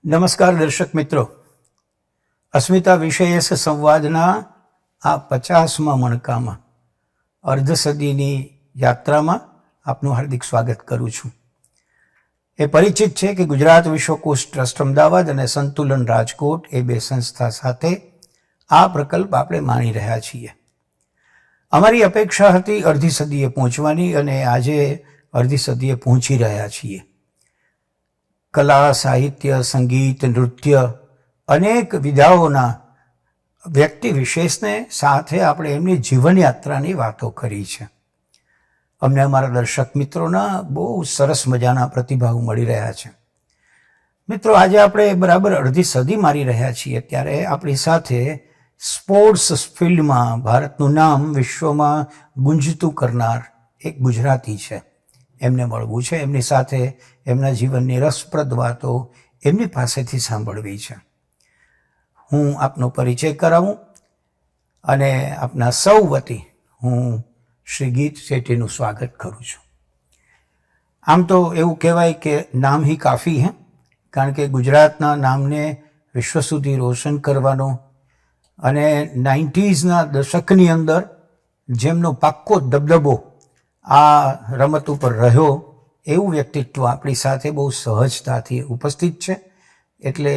નમસ્કાર દર્શક મિત્રો, અસ્મિતા વિષયસ સંવાદના આ 50મા મણકામાં અર્ધ સદીની યાત્રામાં આપનું હાર્દિક સ્વાગત કરું છું. એ પરિચિત છે કે ગુજરાત વિશ્વકોશ ટ્રસ્ટ અમદાવાદ અને સંતુલન રાજકોટ એ બે સંસ્થા સાથે આ પ્રકલ્પ આપણે માણી રહ્યા છીએ. અમારી અપેક્ષા હતી અડધી સદીએ પહોંચવાની અને આજે અડધી સદીએ પહોંચી રહ્યા છીએ. કલા, સાહિત્ય, સંગીત, નૃત્ય અનેક વિધાઓના વ્યક્તિ વિશેષને સાથે આપણે એમની જીવનયાત્રાની વાતો કરી છે. અમને અમારા દર્શક મિત્રોના બહુ સરસ મજાના પ્રતિભાવ મળી રહ્યા છે. મિત્રો, આજે આપણે બરાબર અડધી સદી મારી રહ્યા છીએ ત્યારે આપણી સાથે સ્પોર્ટ્સ ફિલ્ડમાં ભારતનું નામ વિશ્વમાં ગુંજતું કરનાર એક ગુજરાતી છે. એમને મળવું છે, એમની સાથે એમના જીવનની રસપ્રદ વાતો એમની પાસેથી સાંભળવી છે. હું આપનો પરિચય કરાવું અને આપના સૌ વતી હું શ્રી ગીત શેટ્ટીનું સ્વાગત કરું છું. આમ તો એવું કહેવાય કે નામ હી કાફી હે, કારણ કે ગુજરાતના નામને વિશ્વ સુધી રોશન કરવાનો અને 90s દશકની અંદર જેમનો પાક્કો દબદબો આ રમત ઉપર રહ્યો એવું વ્યક્તિત્વ આપણી સાથે બહુ સહજતાથી ઉપસ્થિત છે. એટલે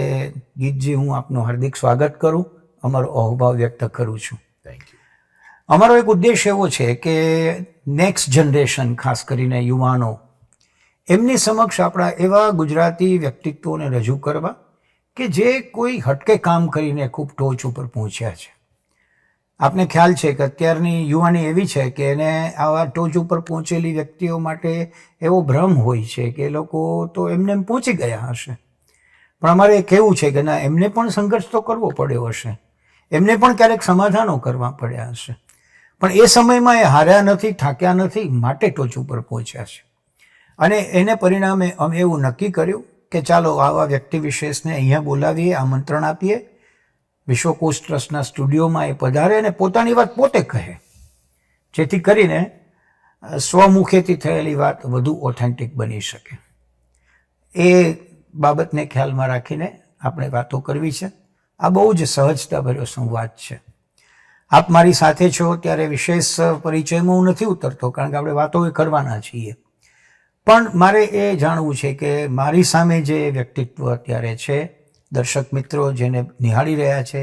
ગીતજી, હું આપનું હાર્દિક સ્વાગત કરું, અમારો અહોભાવ વ્યક્ત કરું છું. Thank you. અમારો એક ઉદ્દેશ એવો છે કે નેક્સ્ટ જનરેશન, ખાસ કરીને યુવાનો, એમની સમક્ષ આપણા એવા ગુજરાતી વ્યક્તિત્વોને રજૂ કરવા કે જે કોઈ હટકે કામ કરીને ખૂબ ટોચ ઉપર પહોંચ્યા છે. આપને ખ્યાલ છે કે અત્યારની યુવાની એવી છે કે એને આવા ટોચ ઉપર પહોંચેલી વ્યક્તિઓ માટે એવો ભ્રમ હોય છે કે એ લોકો તો એમને એમ પહોંચી ગયા હશે. પણ અમારે કહેવું છે કે ના, એમને પણ સંઘર્ષ તો કરવો પડ્યો હશે, એમને પણ ક્યારેક સમાધાનો કરવા પડ્યા હશે, પણ એ સમયમાં એ હાર્યા નથી, થાક્યા નથી, માટે ટોચ ઉપર પહોંચ્યા છે. અને એને પરિણામે અમે એવું નક્કી કર્યું કે ચાલો આવા વ્યક્તિ વિશેષને અહીંયા બોલાવીએ, આમંત્રણ આપીએ, વિશ્વકોશ ટ્રસ્ટના સ્ટુડિયોમાં એ પધારે અને પોતાની વાત પોતે કહે, જેથી કરીને સ્વમુખેથી થયેલી વાત વધુ ઓથેન્ટિક બની શકે. એ બાબતને ખ્યાલમાં રાખીને આપણે વાતો કરવી છે. આ બહુ જ સહજતાભર્યો સંવાદ છે. આપ મારી સાથે છો ત્યારે વિશેષ પરિચયમાં હું નથી ઉતરતો, કારણ કે આપણે વાતો કરવાના છીએ. પણ મારે એ જાણવું છે કે મારી સામે જે વ્યક્તિત્વ અત્યારે છે, દર્શક મિત્રો જેને નિહાળી રહ્યા છે,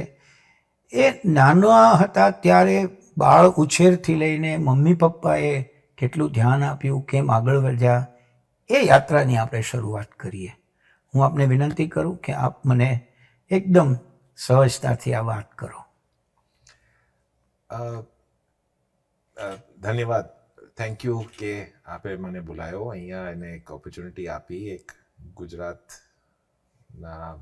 એ નાના હતા ત્યારે બાળ ઉછેરથી લઈને મમ્મી પપ્પાએ કેટલું ધ્યાન આપ્યું, કેમ આગળ વધ્યા, એ યાત્રાની આપણે શરૂઆત કરીએ. હું આપને વિનંતી કરું કે આપ મને એકદમ સહજતાથી આ વાત કરો. ધન્યવાદ. થેન્ક યુ કે આપે મને બોલાયો અહીંયા અને એક ઓપોર્ચ્યુનિટી આપી એક ગુજરાતના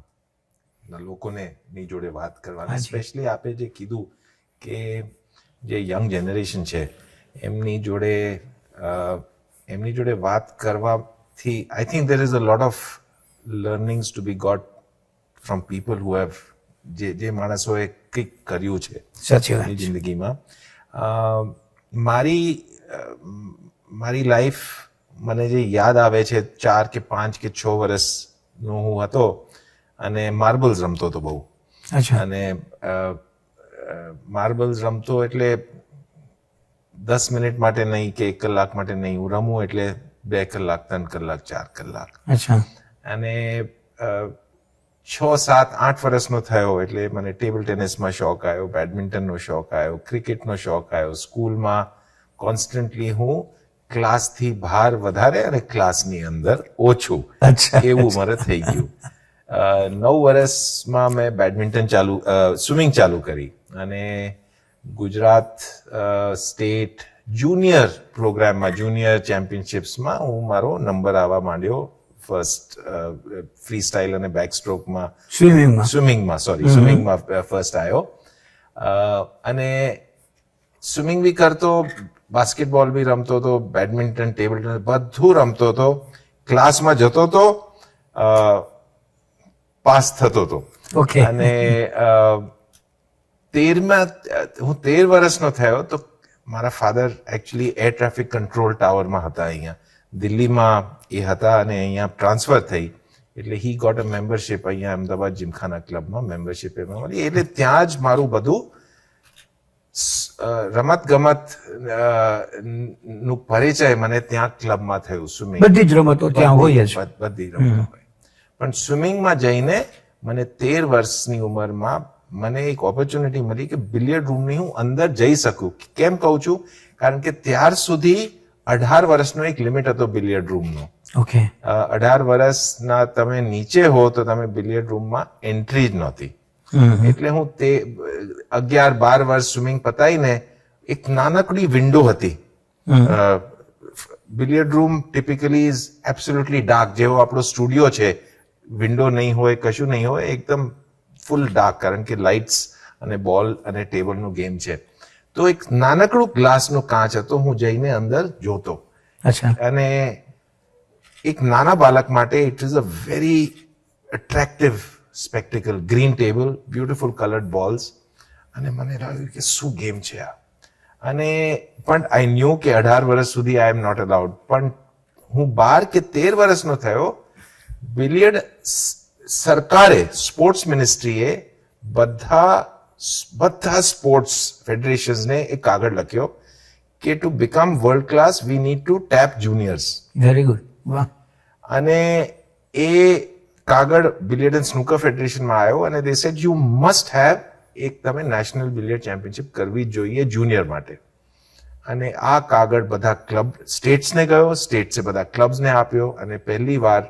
લોકોને ની જોડે વાત કરવાની. સ્પેશિયલી આપે જે કીધું કે જે યંગ જનરેશન છે એમની જોડે વાત કરવાથી I think there is a lot of learnings to be got from people who have જે માણસોએ કંઈક કર્યું છે સાચી જિંદગીમાં. મારી લાઈફ મને જે યાદ આવે છે 4 કે 5 કે 6 વર્ષનો હું હતો અને માર્બલ્સ રમતો હતો બહુ. અને માર્બલ્સ રમતો એટલે 10 મિનિટ માટે નહીં કે 1 કલાક માટે નહીં, હું રમું એટલે 2 કલાક, 3 કલાક, 4 કલાક. અને 6, 7, 8 વર્ષનો થયો એટલે મને ટેબલ ટેનિસમાં શોખ આવ્યો, બેડમિન્ટનનો શોખ આવ્યો, ક્રિકેટનો શોખ આવ્યો. સ્કૂલમાં કોન્સ્ટન્ટલી હું ક્લાસથી બહાર વધારે અને ક્લાસની અંદર ઓછું, એવું મારે થઈ ગયું. 9 વર્ષમાં મેં સ્વિમિંગ ચાલુ કરી અને ગુજરાત સ્ટેટ જુનિયર પ્રોગ્રામમાં, જુનિયર ચેમ્પિયનશિપ્સમાં હું મારો નંબર આવવા માંડ્યો. ફર્સ્ટ ફ્રી સ્ટાઇલ અને બેક સ્ટ્રોકમાં, સ્વિમિંગમાં ફર્સ્ટ આવ્યો. અને સ્વિમિંગ બી કરતો, બાસ્કેટબોલ બી રમતો હતો, બેડમિન્ટન, ટેબલ ટેનિસ બધું રમતો હતો, ક્લાસમાં જતો હતો, પાસ થતો હતો. અને 13 વર્ષનો થયો તો મારા father actually air traffic control ટાવરમાં હતા અહીંયા દિલ્હીમાં એ હતા અને અહીંયા ટ્રાન્સફર થઈ એટલે હી ગોટ અ મેમ્બરશિપ અહીંયા અમદાવાદ જીમખાના ક્લબમાં મેમ્બરશિપ એમાં મળી. એટલે ત્યાં જ મારું બધું રમત ગમત નું પરિચય મને ત્યાં ક્લબમાં થયું. સ્વિમિંગ બધી જ રમતો ત્યાં હોય જ. બધી રમતો હોય. પણ સ્વિમિંગમાં જઈને મને 13 વર્ષની ઉંમરમાં મને એક ઓપોર્ચ્યુનિટી મળી કે બિલિયર્ડ રૂમની હું અંદર જઈ શકું. કેમ કહું છું? કારણ કે ત્યાર સુધી 18 વર્ષનો એક લિમિટ હતો બિલિયર્ડ રૂમનો. ઓકે. 18 વર્ષના તમે નીચે હો તો તમે બિલિયર્ડ રૂમમાં એન્ટ્રી જ નહોતી. એટલે હું તે 11-12 વર્ષ સ્વિમિંગ પતાવીને એક નાનકડી વિન્ડો હતી. Billiard room typically is absolutely dark, જેવો આપણો સ્ટુડિયો છે. વિન્ડો નહીં હોય, કશું નહીં હોય, એકદમ ફૂલ ડાર્ક, કારણ કે લાઇટ્સ અને બોલ અને ટેબલનો ગેમ છે. તો એક નાનકડું ગ્લાસનો કાચ હતો, હું જઈને અંદર જોતો. અચ્છા. અને એક નાના બાળક માટે it is a very attractive spectacle. Green table, beautiful coloured balls, અને મને લાગ્યું કે શું ગેમ છે આ. અને પણ આઈ ન્યૂ કે 18 વર્ષ સુધી આઈ એમ નોટ અલાઉડ. પણ હું 12 કે 13 વર્ષનો થયો, બિલિયર્ડ સરકારે, સ્પોર્ટ્સ મિનિસ્ટ્રીએ બધા સ્પોર્ટ્સ ફેડરેશન્સને એક કાગળ લખ્યો કે to become world class we need to tap juniors. Very good. વાહ. અને એ કાગળ બિલિયર્ડ એન્ડ સ્નૂકર ફેડરેશનમાં આવ્યો અને દે સેડ યુ મસ્ટ હેવ એક તમે નેશનલ બિલિયર્ડ ચેમ્પિયનશિપ કરવી જોઈએ જુનિયર માટે. અને આ કાગળ બધા ક્લબ સ્ટેટ્સને ગયો, સ્ટેટ્સે બધા ક્લબ્સને આપ્યો, અને પહેલી વાર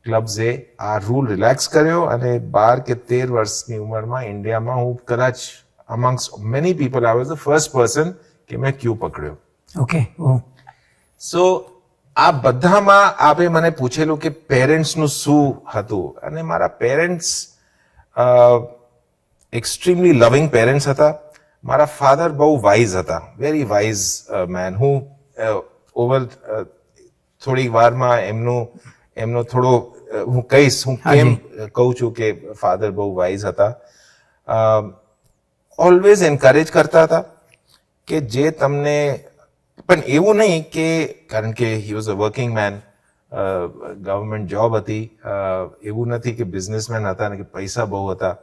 ક્લબ્સે આ રૂલ રિલેક્સ કર્યો. અને 12 કે 13 વર્ષની ઉંમરમાં ઇન્ડિયામાં હું કદાચ amongst many people I was the first person કે મેં ક્યુ પકડ્યો. ઓકે. સો આ બધામાં આપે મને પૂછેલું કે પેરેન્ટ્સનું શું હતું, અને મારા પેરેન્ટ્સ એક્સ્ટ્રીમલી લવિંગ પેરેન્ટ્સ હતા. મારા ફાધર બહુ વાઇઝ હતા, વેરી વાઇઝ મેન. હું ઓવર થોડી વારમાં એમનો થોડો હું કહીશ, હું કેમ કહું છું કે ફાધર બહુ વાઇઝ હતા. ઓલવેઝ એન્કરેજ કરતા હતા કે જે તમને, પણ એવું નહીં કે, કારણ કે he was a working man, government job હતી, એવું નથી કે બિઝનેસમેન હતા ને કે પૈસા બહુ હતા.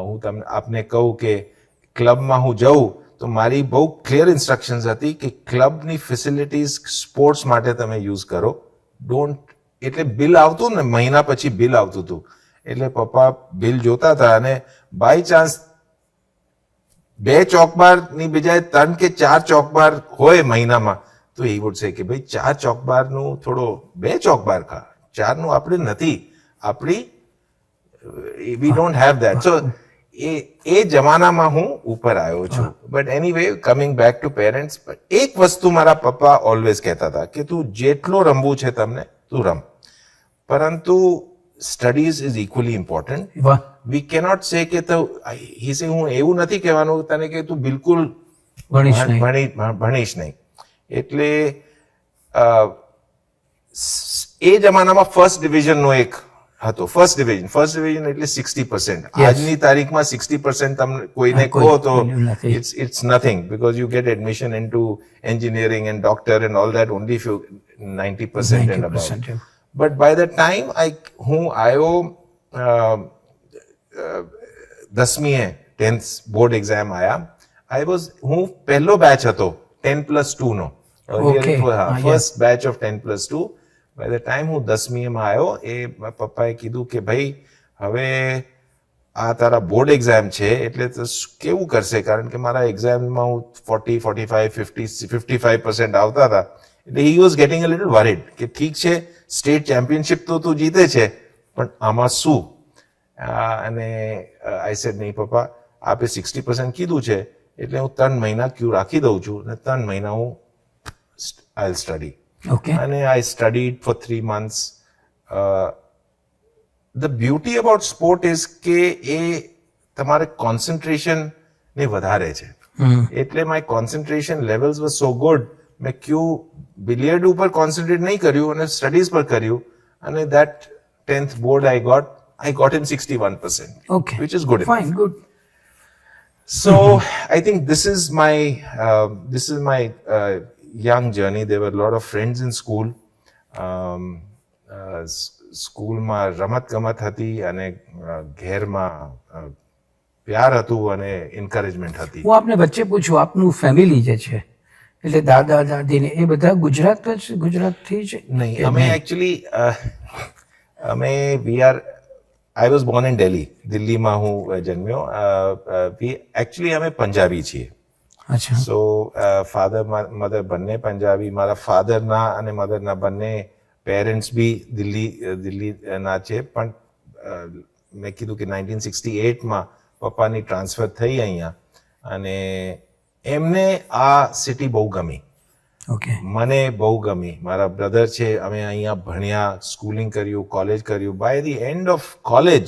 હું તમને આપને કહું કે ક્લબમાં હું જઉં તો મારી બહુ ક્લિયર ઇન્સ્ટ્રક્શન્સ હતી કે ક્લબની ફેસિલિટીઝ સ્પોર્ટ્સ માટે તમે યુઝ કરો, ડોન્ટ. એટલે બિલ આવતું ને, મહિના પછી બિલ આવતું હતું, એટલે પપ્પા બિલ જોતા હતા, અને બાય ચાન્સ 2 ચોકબારની બજાય 3 કે 4 ચોકબાર હોય મહિનામાં, તો એ વુડ સે કે ભાઈ 4 ચોકબારનું થોડો 2 ચોકબાર ખા, 4નું આપણે નથી, આપણી વી ડોન્ટ હેવ ધેટ. સો એ જમાનામાં હું ઉપર આવ્યો છું. But anyway, coming back to parents, એક વસ્તુ મારા પપ્પા ઓલવેઝ કહેતા હતા કે તું જેટલો રમવું છે તમને તું રમ, પરંતુ studies is equally important. V cannot સે કે હું એવું નથી કહેવાનું તને કે તું બિલકુલ ભણીશ નહીં. એટલે એ જમાનામાં ફર્સ્ટ ડિવિઝનનો એક હતો. ફર્સ્ટ ડિવિઝન એટલે 60%. આજની તારીખમાં 60% તમને કોઈને કહો તો it's nothing, because you get admission into engineering and doctor and all that only few 90% and about. But by the time હું આવ્યો 10મીએ 10th બોર્ડ એક્ઝામ આવ્યા, હું પહેલો બેચ હતો 10+2 નો, first batch of 10+2. By the time હું 10મીમાં આવ્યો, એ પપ્પાએ કીધું કે ભાઈ હવે આ તારા બોર્ડ એક્ઝામ છે એટલે કેવું કરશે, કારણ કે મારા એક્ઝામમાં હું 40, 45, 50, 55% આવતા હતા. એટલે he was getting a little worried કે ઠીક છે સ્ટેટ ચેમ્પિયનશિપ તો તું જીતે છે, પણ આમાં શું. અને આઈ સેડ નહીં પપ્પા, આપે 60% કીધું છે એટલે હું 3 મહિના ક્યુ રાખી દઉં છું, અને 3 મહિના હું I study. Okay. And I studied for 3 months. The beauty about sport is કે એ તમારે concentration ને વધારે છે. એટલે my concentration levels were so good. મેં ક્યુ બિલિયર્ડ ઉપર કોન્સન્ટ્રેટ નહીં કર્યું અને સ્ટડીઝ પર કર્યું, અને that 10th board I got in 61%. Okay. Which is good. Fine, good. So I think this is my young journey. There were a lot of friends in school. સ્કૂલમાં રમત ગમત હતી અને ઘેરમાં પ્યાર હતું અને એન્કરેજમેન્ટ હતી. હું આપને વચ્ચે પૂછું, આપનું ફેમિલી જે છે એટલે દાદા દાદી ને એ બધા ગુજરાતથી જ નહીં, અમે actually I was Born in Delhi. દિલ્હીમાં હું જન્મ્યો. એકચ્યુઅલી અમે પંજાબી છીએ. અચ્છા. સો ફાધર મધર બંને પંજાબી. મારા ફાધરના અને મધરના બંને પેરેન્ટ્સ બી દિલ્હીના છે, પણ મેં કીધું કે 1968માં પપ્પાની ટ્રાન્સફર થઈ અહીંયા અને એમને આ સિટી બહુ ગમી. ઓકે. મને બહુ ગમી. મારા બ્રધર છે, અમે અહીંયા ભણ્યા, સ્કૂલિંગ કર્યું, કોલેજ કર્યું. By the end of college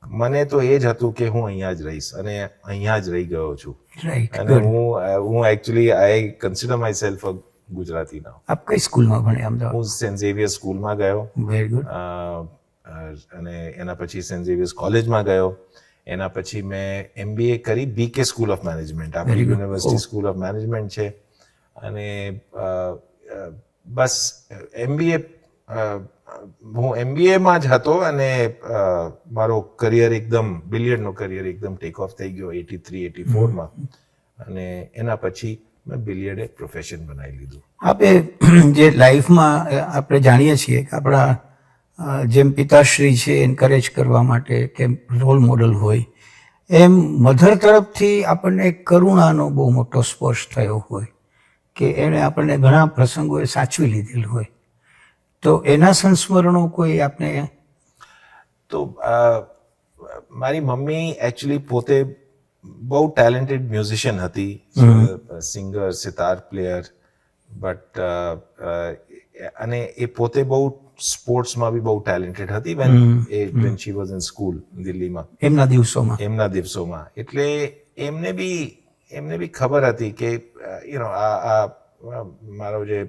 મને તો એ જ હતું કે હું અહીંયા જ રહીશ અને અહીંયા જ રહી ગયો છું. અને હું actually I consider myself a Gujarati now. આપ કઈ સ્કૂલમાં ભણ્યા અમદાવાદ? હું સેન્ટ ઝેવિયર્સ સ્કૂલમાં ગયો. Very good. અને એના પછી સેન્ટ ઝેવિયર્સ કોલેજમાં ગયો. એના પછી મેં MBA કરી BK સ્કૂલ ઓફ મેનેજમેન્ટ. આપણી યુનિવર્સિટી સ્કૂલ ઓફ મેનેજમેન્ટ છે. અને બસ હું MBAમાં જ હતો અને મારો કરિયર એકદમ બિલિયર્ડનો કરિયર એકદમ ટેક ઓફ થઈ ગયો 83-84માં. અને એના પછી મેં બિલિયર્ડ એક પ્રોફેશન બનાવી લીધું. આપણે જે લાઈફમાં આપણે જાણીએ છીએ કે આપણા જેમ પિતાશ્રી છે એન્કરેજ કરવા માટે કે રોલ મોડલ હોય, એમ મધર તરફથી આપણને એક કરુણાનો બહુ મોટો સ્પર્શ થયો હોય કે એણે આપણને ઘણા પ્રસંગોએ સાચવી લીધેલ હોય. તો એના સંસ્મરણો કોઈ આપને? તો મારી મમ્મી એકચ્યુઅલી પોતે બહુ ટેલેન્ટેડ મ્યુઝિશિયન હતી, સિંગર, સિતાર પ્લેયર. બટ અને એ પોતે બહુ સ્પોર્ટ્સમાં બી બહુ ટેલેન્ટેડ હતી when she was in school દિલ્હીમાં, એમના દિવસોમાં. એટલે એમને બી ખબર હતી કે આ મારો જે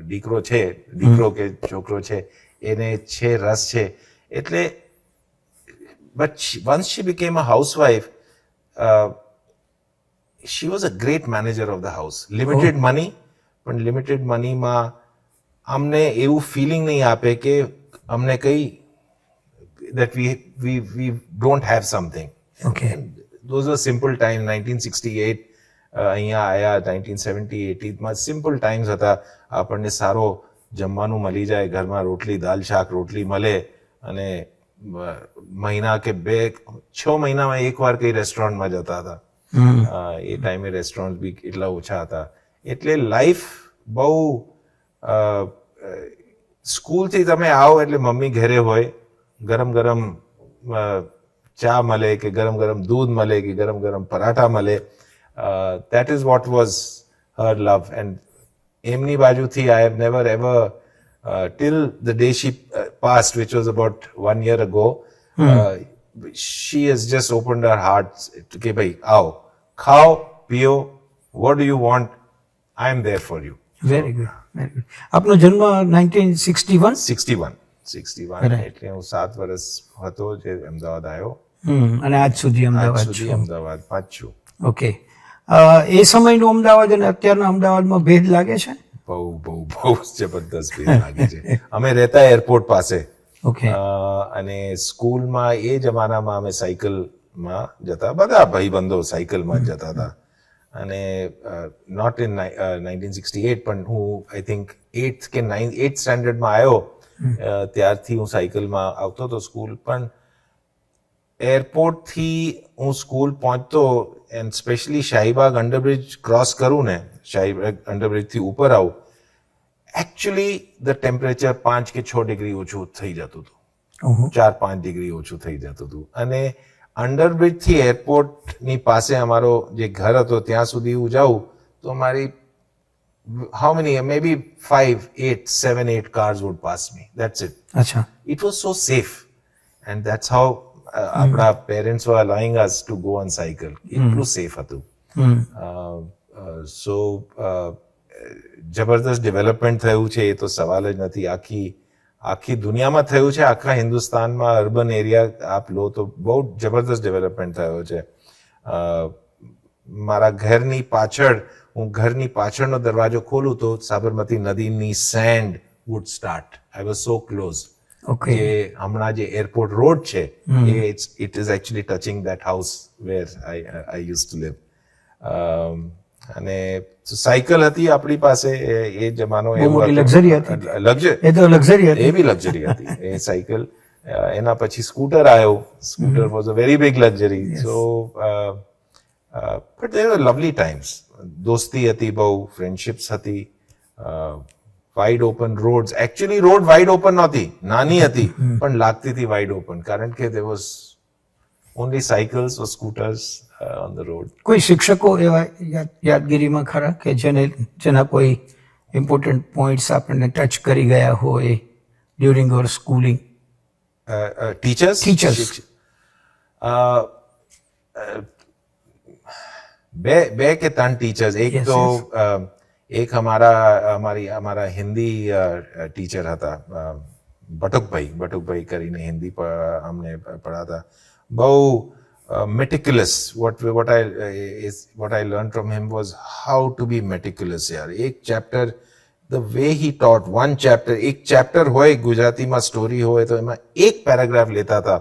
દીકરો કે છોકરો છે એને છે રસ છે. એટલે but once she became a housewife, she was a great manager of the house. Limited money, પણ લિમિટેડ મનીમાં અમને એવું ફિલિંગ નહીં આપે કે અમને કઈ that we don't have something. Okay. Those were simple time. 1968 અહીંયા આયા, 1970-80માં સિમ્પલ ટાઈમ્સ હતા. આપણને સારો જમવાનું મળી જાય, ઘરમાં રોટલી, દાલ, શાક, રોટલી મળે અને મહિના કે 6 મહિનામાં એકવાર કઈ રેસ્ટોરન્ટમાં જતા હતા. એ ટાઈમે રેસ્ટોરન્ટ બી એટલા ઓછા હતા. એટલે લાઈફ બહુ સ્કૂલથી તમે આવો એટલે મમ્મી ઘરે હોય, ગરમ ગરમ ચા મળે કે ગરમ ગરમ દૂધ મળે કે ગરમ ગરમ પરાઠા મળે. That is what was her love. And એમની બાજુથી I have never ever till the day she passed, which was about 1 year ago, she has just opened her heart કે ભાઈ આવો, ખાઓ, પીઓ, what do you want, I am there for you. Very good, very good. આપનો જન્મ 1961? 61. એટલે હું 7 વર્ષ હતો જે અમદાવાદ આવ્યો. અને આજ સુધી અમદાવાદમાં જ છું. ઓકે. એ સમયનું અમદાવાદ અને અત્યારના અમદાવાદમાં ભેદ લાગે છે? બહુ જબરદસ્ત ભેદ લાગે છે. અમે રહેતા એરપોર્ટ પાસે. ઓકે. અને સ્કૂલમાં એ જમાનામાં અમે સાયકલમાં જતા, બધા ભાઈબંધો સાયકલમાં જ જતા હતા. અને નોટ ઇન 1968, પણ હું આઈ થિંક 8th સ્ટેન્ડર્ડમાં આવ્યો ત્યારથી હું સાયકલમાં આવતો હતો સ્કૂલ. પણ એરપોર્ટથી હું સ્કૂલ પહોંચતો and specially Shahibaug underbridge cross કરું ને, શાહીબાગ અંડરબ્રિજથી ઉપર આવું, એકચ્યુઅલી ધ ટેમ્પરેચર 5 કે 6 ડિગ્રી ઓછું થઈ જતું હતું. 4-5 ડિગ્રી ઓછું થઈ જતું હતું. અને અંડરબ્રિજથી એરપોર્ટની પાસે અમારો જે ઘર હતો ત્યાં સુધી હું જાઉં તો મારી how many, maybe 5, 8, 7, 8 cars would pass me. That's it. Acha. It was so safe. And that's how our parents were allowing us to go on cycle. એટલું સેફ હતું. સો જબરદસ્ત ડેવલપમેન્ટ થયું છે, એ તો સવાલ જ નથી. આખી દુનિયામાં થયું છે, આખા હિન્દુસ્તાનમાં અર્બન એરિયા આપ લો તો બહુ જબરદસ્ત ડેવલપમેન્ટ થયો છે. મારા ઘરની પાછળ, હું ઘરની પાછળનો દરવાજો ખોલું તો સાબરમતી નદીની send would start. I was so close. Okay. જે હમણાં જે એરપોર્ટ રોડ છે it is actually touching that house where I used to live. અને સાયકલ હતી આપણી પાસે એ જમાનો બહુ મોટી luxury હતી. એ તો luxury હતી. એવી લક્ઝરી હતી એ સાયકલ. એના પછી સ્કૂટર આવ્યો. Scooter was a very big luxury. So but there were lovely times. દોસ્તી હતી બહુ, ફ્રેન્ડશિપ્સ હતી, wide open rods. Actually road wide open નહોતી, નાની હતી પણ લાગતી હતી વાઇડ ઓપન, કારણ કે there was only cycles or scooters on the road. કોઈ શિક્ષકો એવા યાદગીરીમાં ખરા કે જેના કોઈ ઇમ્પોર્ટન્ટ પોઈન્ટ્સ આપણને ટચ કરી ગયા હોય ડ્યુરિંગ અવર સ્કૂલિંગ? Teachers? બે કે ત્રણ ટીચર્સ. એક Yes, તો એક અમારા હિન્દી ટીચર હતા, બટુકભાઈ કરીને હિન્દી અમને પઢાતા. બહુ meticulous. What I learned from him was how to be meticulous. યાર, એક chapter, the way he taught one chapter, એક ચેપ્ટર હોય ગુજરાતીમાં, સ્ટોરી હોય તો એમાં એક પેરેગ્રાફ લેતા હતા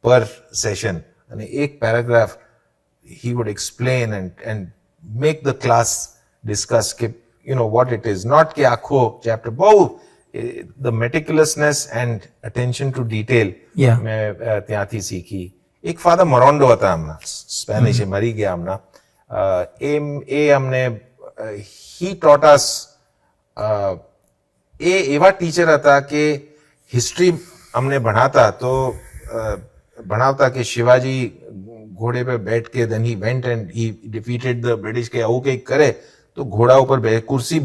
પર સેશન, અને એક paragraph he would explain and make the class discuss કે what it is, not કે આખો ચેપ્ટર. બહુ the meticulousness and attention to detail Yeah. મેં ત્યાંથી શીખી. એક ફાધર મોરોન્ડો હતા હમણાં, સ્પેનિશ, એ મરી ગયા હમણાં. એ અમને he taught us, એ એવા ટીચર હતા કે હિસ્ટ્રી અમને ભણાવતા કે શિવાજી ઘોડે पे बैठ के then he went and he defeated the British, કે આવું કંઈક કરે તો ઘોડા ઉપર કુર્સી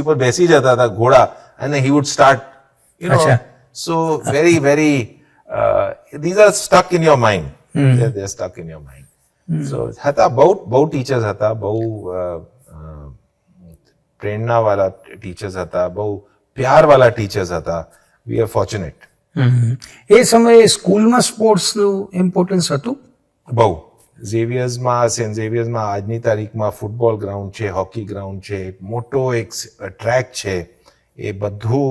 ઉપર બેસી જતા હતા ઘોડા, અને he would start, અચ્છા. so very these are stuck in your mind. They're stuck in your mind. So હતા બહુ ટીચર્સ હતા, બહુ પ્રેરણાવાળા ટીચર્સ હતા, બહુ પ્યારવાળા ટીચર્સ હતા. We are fortunate. એ સમયે સ્કૂલમાં સ્પોર્ટ્સનું ઇમ્પોર્ટન્સ હતું? બહુ. સેન્ટ ઝેવિયર્સમાં આજની તારીખમાં ફૂટબોલ ગ્રાઉન્ડ છે, હોકી ગ્રાઉન્ડ છે, મોટો એક ટ્રેક છે, એ બધું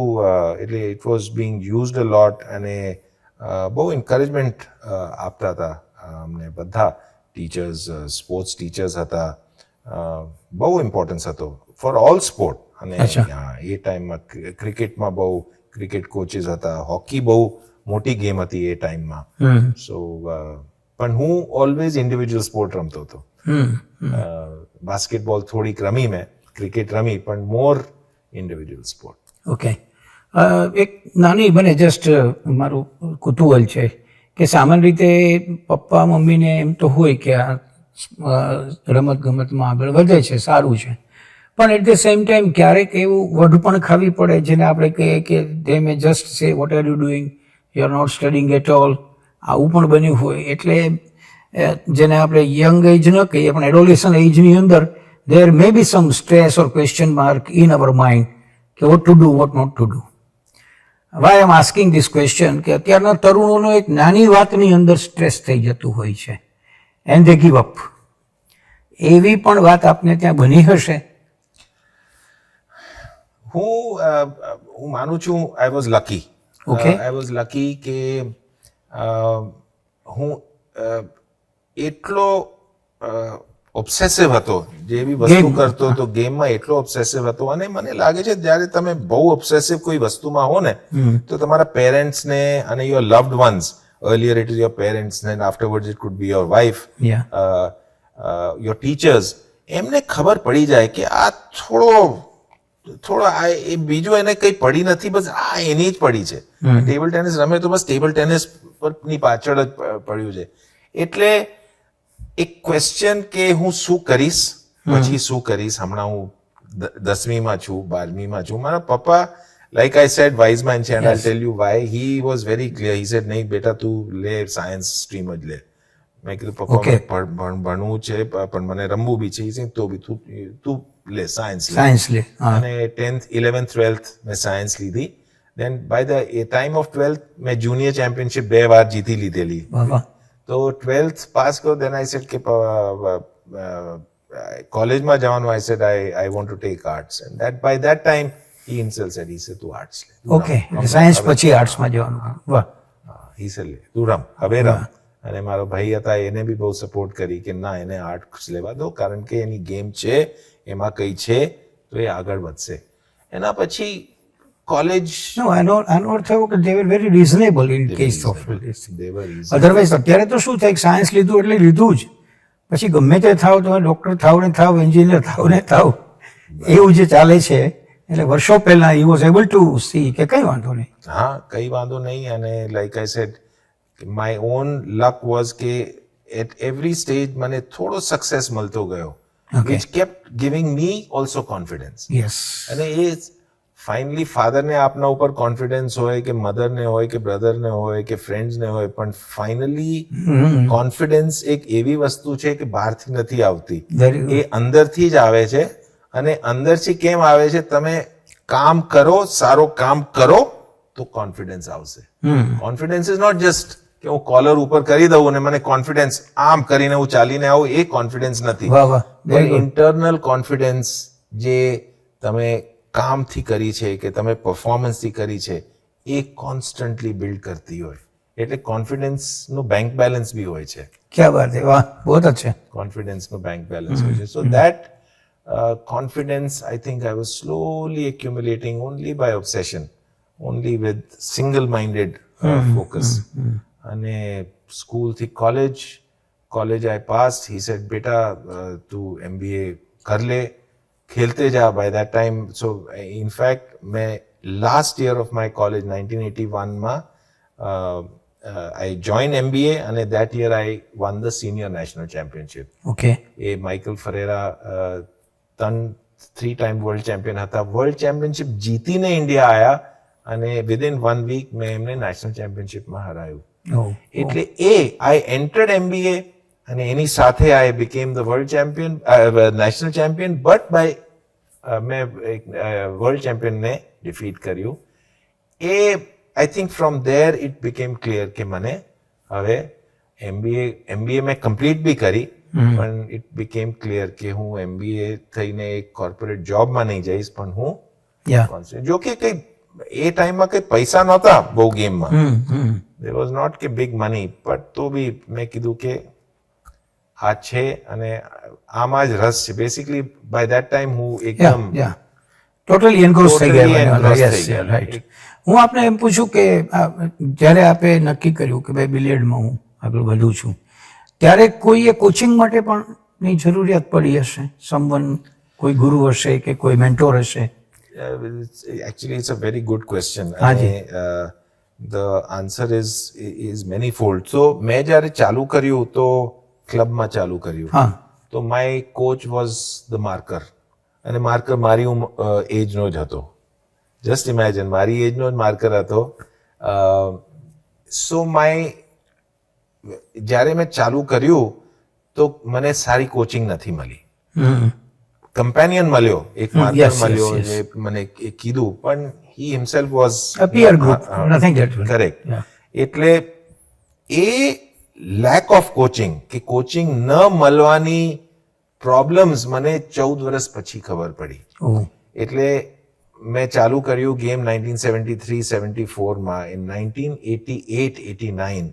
એટલે ઇટ વોઝ બિંગ યુઝડ અ લોટ, અને બહુ એન્કરેજમેન્ટ આપતા હતા અમને બધા ટીચર્સ. સ્પોર્ટ્સ ટીચર્સ હતા, બહુ ઇમ્પોર્ટન્સ હતો ફોર ઓલ સ્પોર્ટ. અને એ ટાઈમમાં ક્રિકેટમાં બહુ ક્રિકેટ કોચિસ હતા, હોકી બહુ મોટી ગેમ હતી એ ટાઈમમાં. સો પણ હું ઓલવેઝ ઇન્ડિવિજ્યુઅલ સ્પોર્ટ રમતો હતો. બાસ્કેટબોલ થોડીક રમી મેં, ક્રિકેટ રમી, પણ મોર ઇન્ડિવિજ્યુઅલ સ્પોર્ટ. ઓકે. એક નાની મને જસ્ટ મારું કુતૂહલ છે કે સામાન્ય રીતે પપ્પા મમ્મીને એમ તો હોય કે આ રમત ગમતમાં આગળ વધે છે, સારું છે, પણ એટ ધ સેમ ટાઈમ ક્યારેક એવું વઢ પણ ખાવી પડે જેને આપણે કહીએ કે they may just say what are you doing, you are not studying at all, આવું પણ બન્યું હોય. એટલે જેને આપણે યંગ એજ ન કહીએ પણ એડોલેશન એજની અંદર there may be some stress or question mark in our mind કે what to do, what not to do. Why I am asking this question કે અત્યારના તરુણોનો એક નાની વાતની અંદર સ્ટ્રેસ થઈ જતું હોય છે એન્ડ દે ગીવ અપ. એવી પણ વાત આપને ત્યાં બની હશે? હું માનું છું I was lucky. I was lucky કે હું એટલો ઓબ્સેસિવ હતો, જે બી વસ્તુ કરતો હતો ગેમમાં એટલો ઓબ્સેસિવ હતો. અને મને લાગે છે જ્યારે તમે બહુ ઓબ્સેસિવ કોઈ વસ્તુમાં હો ને તો તમારા પેરેન્ટ્સને અને your loved once, earlier it is your parents, then afterwards it could be your wife, your teachers, એમને ખબર પડી જાય કે આ થોડો એ બીજું એને કઈ પડી નથી, બસ આ એની જ પડી છે. ટેબલ ટેનિસ રમે તો બસ ટેબલ ટેનિસ ની પાછળ જ પડ્યું છે. એટલે એક ક્વેશ્ચન કે હું શું કરીશ, પછી શું કરીશ. હમણાં હું 10મીમાં છું, 12મીમાં છું. મારા પપ્પા, like I said, wise man છે, and I'll tell you why. He was very clear. He said, નહીં બેટા તું લે સાયન્સ સ્ટ્રીમ જ લે. મેં કીધું પપ્પા ભણવું છે પણ મને રમવું બી છે. તો બી તું લે સાયન્સ લે. અને 10th 11th 12th મેં સાયન્સ લીધી. Then by the time of 12th મેં જુનિયર ચેમ્પિયનશિપ 2 વાર જીતી લીધેલી. તો 12th પાસ કર્યો. દેન આઈ સેડ કે કોલેજમાં જવાનું. I said I want to take arts, and by that time he himself said, he said, તું આર્ટ્સ લે. ઓકે, સાયન્સ પછી આર્ટ્સમાં જવાનું. વાહ. he said, લે તું રમ, હવે રમ. અને મારો ભાઈ હતા, એને બી બહુ સપોર્ટ કરી કે ના, એને આર્ટ્સ લેવા દો, કારણ કે એની ગેમ છે, એમાં કઈ છે તો એ આગળ વધશે. એના પછી કોલેજ નો આનો અર્થ એવો કે they were very reasonable in case of this. they were easy. Otherwise અત્યારે તો શું થાય, સાયન્સ લીધું એટલે લીધું જ, પછી ગમે તે થાવ, તમે ડોક્ટર થાવ ને થાવ, એન્જિનિયર થાવ ને થાવ, એવું જે ચાલે છે. એટલે વર્ષો પહેલા he was able to see કે કઈ વાંધો નહીં. હા, કઈ વાંધો નહીં. અને like I said, my own luck was કે એટ એવરી સ્ટેજ મને થોડો સક્સેસ મળતો ગયો, which kept giving me also confidence. Yes. અને એ ફાઇનલી ફાધરને આપના ઉપર કોન્ફિડન્સ હોય કે મધરને હોય કે બ્રધરને હોય કે ફ્રેન્ડ્સને હોય, પણ ફાઇનલી કોન્ફિડન્સ એક એવી વસ્તુ છે કે બહારથી નથી આવતી, એ અંદરથી જ આવે છે. અને અંદરથી કેમ આવે છે, તમે કામ કરો, સારો કામ કરો તો કોન્ફિડન્સ આવશે. કોન્ફિડન્સ ઇઝ નોટ જસ્ટ કે હું કોલર ઉપર કરી દઉં અને મને કોન્ફિડન્સ આમ કરીને હું ચાલીને આવું, એ કોન્ફિડન્સ નથી. ઇન્ટરનલ કોન્ફિડન્સ જે તમે કામથી કરી છે કે તમે પરફોર્મન્સથી કરી છે, એ કોન્સ્ટન્ટલી બિલ્ડ કરતી હોય. એટલે કોન્ફિડન્સનું બેંક બેલેન્સ બી હોય છે. ક્યાં વાત છે, વાહ, બહુ અચ્છા. કોન્ફિડન્સનું બેંક બેલેન્સ હોય છે. So that confidence, I think I was slowly accumulating only by obsession, only with single-minded focus. અને school થી college I passed. He said, beta તું MBA કર લે, ખેલતે જા. By that time, so in fact, मैं last year of my college 1981 માં I joined MBA, and that year I won the senior national championship. Okay. A Michael ફરેરા 3-time world champion હતા. World championship જીતીને India આયા, અને within 1 week મેં એમને national ચેમ્પિયનશિપમાં હરાયું. એટલે આઈ entered MBA, અને એની સાથે I became the world champion, national champion, but by મેં વર્લ્ડ ચેમ્પિયનને ડિફીટ કર્યું. એ I think from there it became clear કે મને હવે MBA મેં કમ્પ્લીટ બી કરી, પણ ઇટ બીકેમ ક્લિયર કે હું MBA થઈને એક કોર્પોરેટ જોબમાં નહીં જઈશ, પણ હું જો કે કઈ એ ટાઈમમાં કઈ પૈસા નહોતા બહુ ગેમમાં, there was not કે big money, but તો બી મેં કીધું કે આ છે અને આમાં જ રસ છે. બેસિકલી બાય ધેટ ટાઈમ હું એકદમ ટોટલી એન્ગ્રોસ થઈ ગયા. હું આપને એમ પૂછું કે જ્યારે આપે નક્કી કર્યું કે ભાઈ બિલિયર્ડમાં હું આગળ વધું છું, ત્યારે કોઈએ કોચિંગ માટે પણ ની જરૂરિયાત પડી હશે? સમવન, કોઈ ગુરુ હશે કે કોઈ મેન્ટોર હશે? Actually, it's a very good question. The answer is manifold. So, મેં જ્યારે ચાલુ કર્યું તો ક્લબમાં ચાલુ કર્યું. તો my coach was the marker. અને માર્કર મારી એજનો જ હતો. જસ્ટ ઇમેજિન, મારી એજનો જ માર્કર હતો. સો જ્યારે મેં ચાલુ કર્યું તો મને સારી કોચિંગ નથી મળી. કમ્પેનિયન મળ્યો, એક માર્કર મળ્યો જે મને કીધું, પણ he himself was a peer group, nothing that will. Correct. એટલે એ લેક ઓફ કોચિંગ, કે કોચિંગ ન મળવાની પ્રોબ્લેમ્સ મને 14 વર્ષ પછી ખબર પડી. એટલે મેં ચાલુ કર્યું ગેમ 1973-74 માં. ઇન 1988-89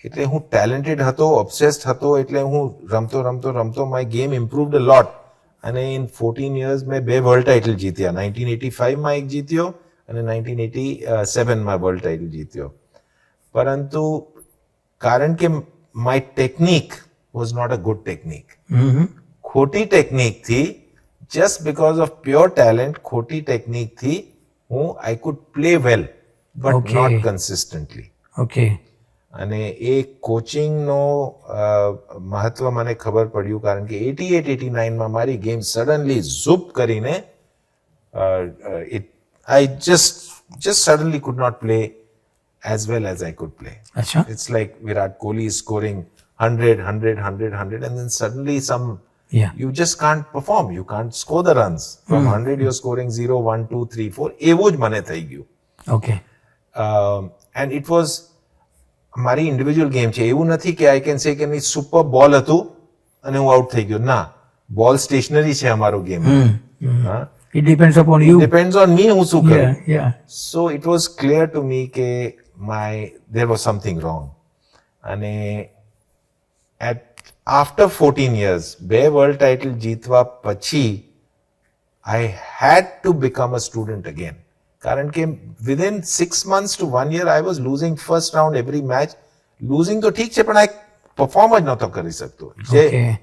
એટલે હું ટેલેન્ટેડ હતો, ઓબ્સેસ્ડ હતો, એટલે હું રમતો માય ગેમ ઇમ્પ્રુવડ અ લોટ. અને ઇન 14 years મેં 2 વર્લ્ડ ટાઇટલ જીત્યા. 1985 માં એક જીત્યો અને 1987 માં વર્લ્ડ ટાઇટલ જીત્યો. પરંતુ કારણ કે my technique was not a good technique. ખોટી ટેકનિકથી, just because of pure talent, ખોટી ટેકનિકથી હું I could play well, but not consistently. Okay. અને એ કોચિંગનો મહત્વ મને ખબર પડ્યું, કારણ કે 88-89 માં મારી ગેમ સડનલી ઝૂપ કરીને I just suddenly could not play as well as I could play. Achha. It's like Virat Kohli is scoring 100, and then suddenly you just can't perform. You can't score the runs. From 100 you're scoring 0, 1, 2, 3, 4. એવું જ મને થઈ ગયું. Okay. And it was મારી individual game છે. એવું નથી કે આઈ કેન સે કે નહીં સુપર બોલ હતું અને હું આઉટ થઈ ગયો. ના, બોલ સ્ટેશનરી છે અમારો game. It depends upon you. Depends on me હું શું કરું. Yeah. So it was clear to me કે there was something wrong. અને after 14 years, બે world title જીતવા પછી I had to become a student again. કારણ કે within 6 months to 1 year, I was losing first round every match. Losing તો ઠીક છે, પણ I perform જ નહોતો કરી શકતો.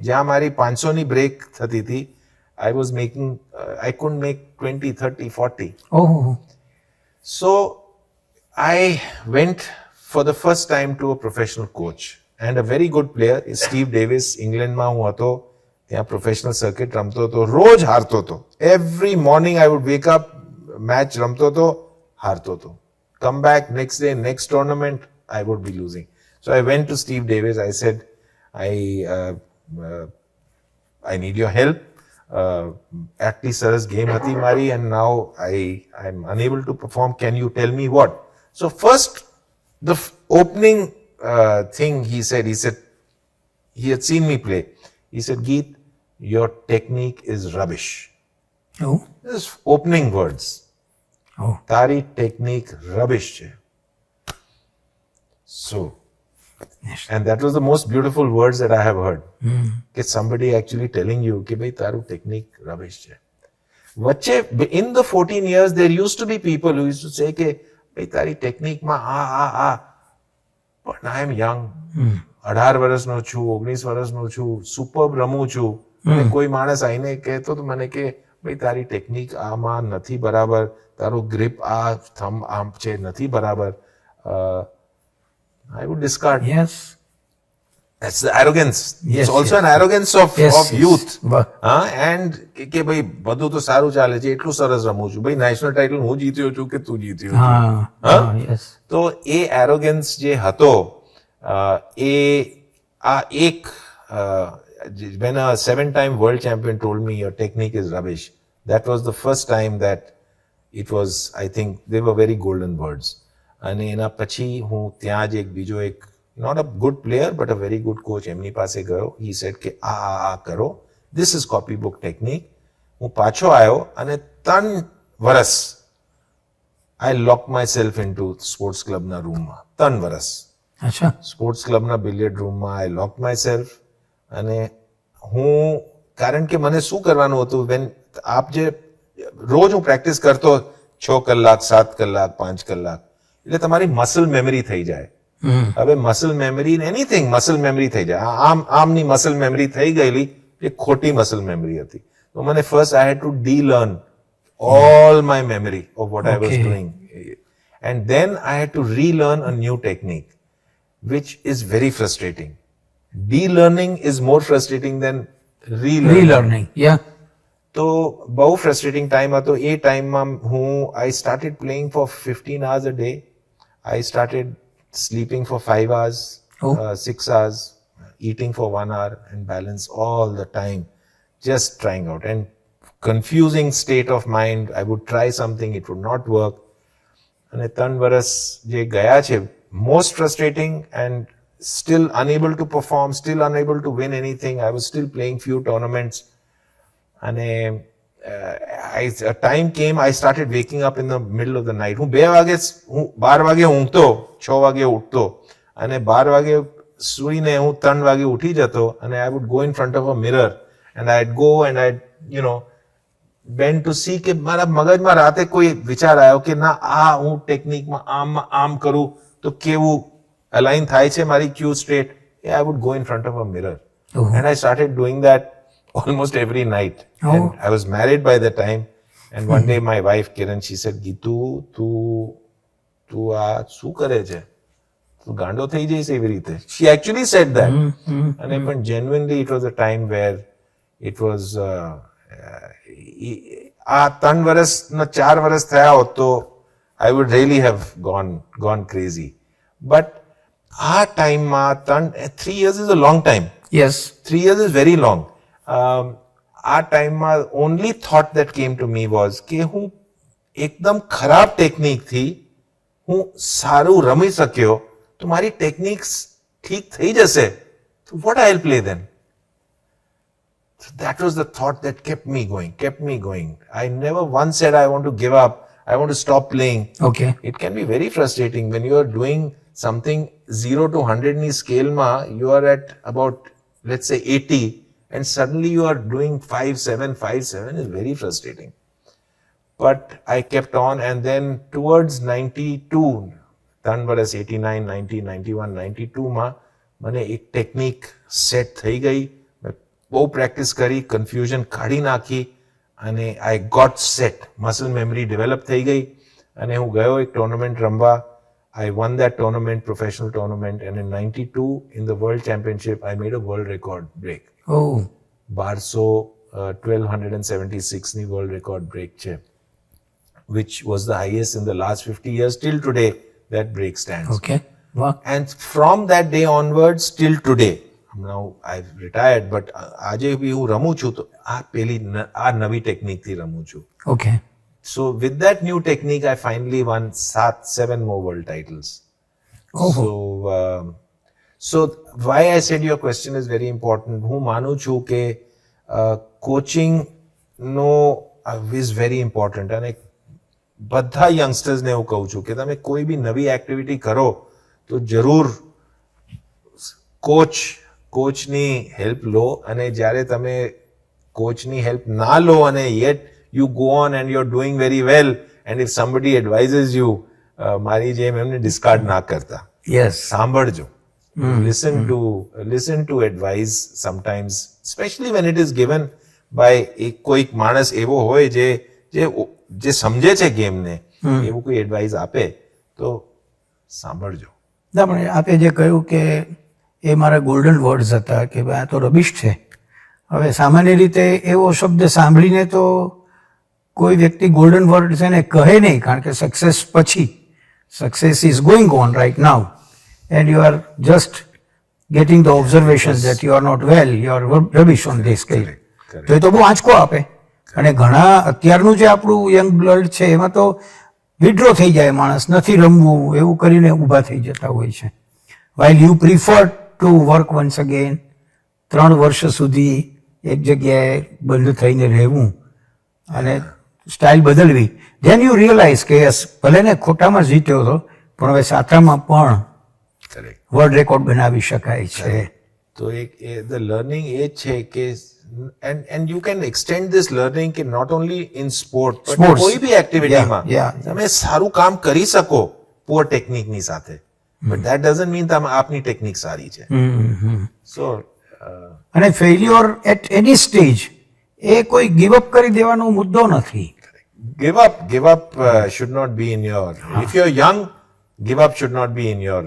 જ્યાં મારી 500 ની બ્રેક થતી હતી, I was making, I couldn't make 20, 30, 40. Oh. So I went for the first time to a professional coach and a very good player is Steve Davis. England માં હું હતો, ત્યાં professional circuit રમતો હતો, રોજ હારતો હતો. Every morning I would wake up, match રમતો હતો, હારતો હતો. Come back next day, next tournament, I would be losing. So I went to Steve Davis. I said, I need your help. Actually, સરસ game હતી મારી, and now I'm unable to perform. Can you tell me what? So first, the opening thing he said, he had seen me play. He said, Geet, your technique is rubbish. Oh. This is opening words. Oh. તારી technique rubbish છે. So, Yes. and that was the most beautiful words that I have heard. That somebody actually telling you कि भाई तारू technique rubbish છે. વચ્ચે in the 14 years there used to be people who used to say કે ભાઈ તારી technique માં but I am young. 18 વર્ષનો છું, 19 વર્ષનો છું, superb રમું છું. અને કોઈ માણસ આઈને કહેતો તો મને કે ભાઈ તારી technique આમાં નથી બરાબર, તારો grip thumb આમ છે નથી બરાબર. I would discard. Yes. That's the arrogance. Yes, It's also yes. an arrogance of youth. And કે ભાઈ બધું તો સારું ચાલે છે, એટલું સરસ રમું છું. ભાઈ નેશનલ ટાઇટલ હું જીત્યો છું કે તું જીત્યો છું? Yes. તો એ arrogance જે હતો, when a 7-time world champion told me your technique is rubbish, that was the first time that it was, I think, they were very golden words. અને એના પછી હું ત્યાં જ બીજો not a good player but a very good coach એમની પાસે ગયો. He said કે આ કરો, this is copybook technique. હું પાછો આવ્યો અને 3 વર્ષ I locked myself into sports club ના રૂમમાં. 3 વર્ષ અચ્છા. સ્પોર્ટ્સ ક્લબના બિલિયર્ડ રૂમમાં I locked myself. અને હું કારણ કે મને શું કરવાનું હતું, વેન આપ જે રોજ હું પ્રેક્ટિસ કરતો 6 કલાક 7 કલાક 5 કલાક, એટલે તમારી મસલ મેમરી થઈ જાય. હવે muscle memory anything muscle memory થઈ જાય. આમની મસલ મેમરી થઈ ગયેલી એ ખોટી મસલ મેમરી હતી. તો મને first I had to delearn all my memory of what I was doing, and then I had to relearn a new technique, which is very frustrating. De-learning is more frustrating than Relearning. Yeah. તો બહુ frustrating time હતો. એ ટાઈમમાં I started playing for 15 hours a day. I started sleeping for 5 hours, 6 hours, eating for 1 hour, and balance all the time, just trying out. And confusing state of mind. I would try something, it would not work. અને 3 વર્ષ જે ગયા છે, most frustrating, and still unable to perform, still unable to win anything. I was still playing few tournaments. અને a time came, I started waking up in the middle of the night. હું 12 વાગે ઊંઘતો, 6 વાગે ઉઠતો, અને 12 વાગે સૂઈને હું 3 વાગે ઉઠી જતો, અને I would go in front of a mirror and I'd go and I'd, bend to see કે મારા મગજમાં રાતે કોઈ વિચાર આવ્યો કે ના હું ટેકનિકમાં આમ કરું તો કેવું અલાઇન થાય છે મારી ક્યુ straight. I would go in front of a mirror. And I started doing that almost every night. And I was married by the time. And one day my wife Kiran, she said, Gitu, તું આ શું કરે છે? તું ગાંડો થઈ જઈશ એવી રીતે. She actually said that. And but genuinely it was a time where it was 3 વર્ષના 4 વર્ષ થયા હોત તો I would really have gone crazy. But આ ટાઈમમાં 3 years is a long time. Yes. 3 years is very long. આ ટાઈમમાં only thought that came to me was કે હું એકદમ ખરાબ ટેકનિકથી હું સારું રમી શક્યો તો મારી ટેકનિક્સ ઠીક થઈ જશે. So what I'll play then? So that was the thought that kept me going. I never once said I want to give up, I want to stop playing. Okay. It can be very frustrating when you are doing something 0 to 100 ની સ્કેલમાં you are at about, let's say 80, and suddenly you are doing 5-7 is very frustrating. But I kept on, and then towards 92, 3 વર્ષ 89, 90, 91, 92 માં મને એક technique set થઈ ગઈ. બહુ practice કરી, કન્ફ્યુઝન કાઢી નાખી અને I got set. Muscle memory develop થઈ ગઈ અને હું ગયો એક ટુર્નામેન્ટ રમવા. I won that tournament, professional tournament, and in 92 in the World Championship, I made a world record break. Oh. 1276 ની world record break છે, which was the highest in the last 50 years. Till today, that break stands. Okay. Wow. And from that day onwards, till today, now I've retired, but આજે બી હું રમું છું તો આ નવી ટેકનિકથી રમું છું. Okay. So with that new technique, I finally won 7 more world titles. Oh. So why I said your question is very important. હું માનું છું કે coaching no is very important. અને બધા યંગસ્ટર્સને હું કહું છું કે તમે કોઈ બી નવી એક્ટિવિટી કરો તો જરૂર કોચની હેલ્પ લો. અને જ્યારે તમે કોચની હેલ્પ ના લો અને yet you go on and you're doing very well, and if somebody advises you, મારી જેમ એમને ડિસ્કાર્ડ ના કરતા. Yes. સાંભળજો. Listen to advice sometimes, especially when it is given by કોઈક માણસ એવો હોય જે સમજે છે ગેમને, એવું કોઈ એડવાઇસ આપે તો સાંભળજો. ના, પણ આપે જે કહ્યું કે એ મારા ગોલ્ડન વર્ડ્સ હતા કે ભાઈ આ તો રબીશ છે. હવે સામાન્ય રીતે એવો શબ્દ સાંભળીને તો કોઈ વ્યક્તિ ગોલ્ડન વર્ડ છે ને કહે નહીં, કારણ કે સક્સેસ પછી success is going on right now and you are just getting the observation that you are not well, you are rubbish on this કઈ. તો એ તો બહુ આંચકો આપે. અને ઘણા અત્યારનું જે આપણું યંગ બ્લડ છે એમાં તો વિડ્રો થઈ જાય માણસ, નથી રમવું એવું કરીને ઊભા થઈ જતા હોય છે. While you prefer to work once again, 3 વર્ષ સુધી એક જગ્યાએ બંધ થઈને રહેવું અને સ્ટાઇલ બદલવી. ધેન યુ રિયલાઇઝ કે યસ, ભલે ને ખોટામાં જીત્યો હતો પણ હવે સાચામાં પણ વર્લ્ડ રેકોર્ડ બનાવી શકાય છે. તો ધ લર્નિંગ એ છે કે and you can extend this learning કે not only in sport but કોઈ બી એક્ટિવિટીમાં તમે સારું કામ કરી શકો પુઅર ટેકનિકની સાથે, but that doesn't mean તમે આપની ટેકનિક સારી છે. So અને ફેલ્યોર એટ એની સ્ટેજ એ કોઈ ગીવ અપ કરી દેવાનો મુદ્દો નથી. give up should not be in your, if you're young, give up should not be in your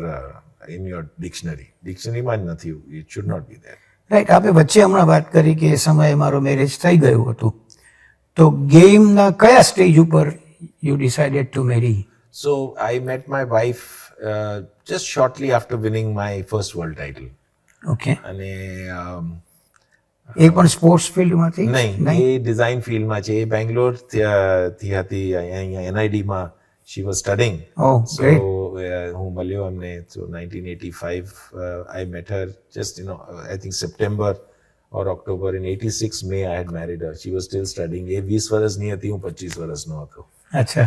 dictionary માં નથી, it should not be there. Right. આપણે વચ્ચે હમણાં વાત કરી કે એ સમયે મારો મેરેજ થઈ ગયું હતું, તો ગેમના કયા સ્ટેજ ઉપર you decided to marry? So I met my wife just shortly after winning my first world title. Okay. અને એ પણ સ્પોર્ટ્સ ફિલ્ડમાંથી? નહીં, એ ડિઝાઇન ફિલ્ડમાં છે. એ બેંગ્લોરથી હતી, અહીંયા NID માં she was studying. Oh, great. So હું મળ્યો એમને. So 1985 I met her, just I think September or October. In 86 May I had married her. She was still studying. એ 20 વર્ષની હતી, હું 25 વર્ષનો હતો. અચ્છા.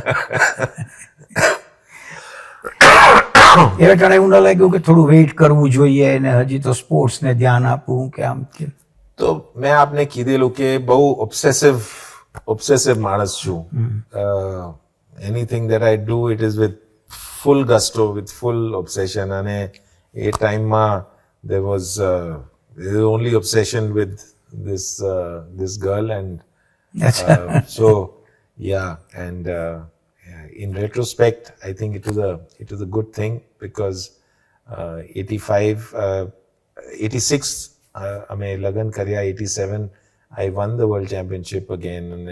એ ટાણે એવું ન લાગ્યું કે થોડું વેઇટ કરવું જોઈએ ને હજી તો સ્પોર્ટ્સને ધ્યાન આપવું કે આમ કે? તો મેં આપને કીધેલું કે બહુ ઓબ્સેસિવ માણસ છું. Anything that I do, it is with full gusto, with full obsession. અને એ ટાઈમમાં there was only obsession with this girl, and so yeah, and in retrospect I think it was a good thing, because 86 અમે લગ્ન કર્યા, 87 I won the world championship again, and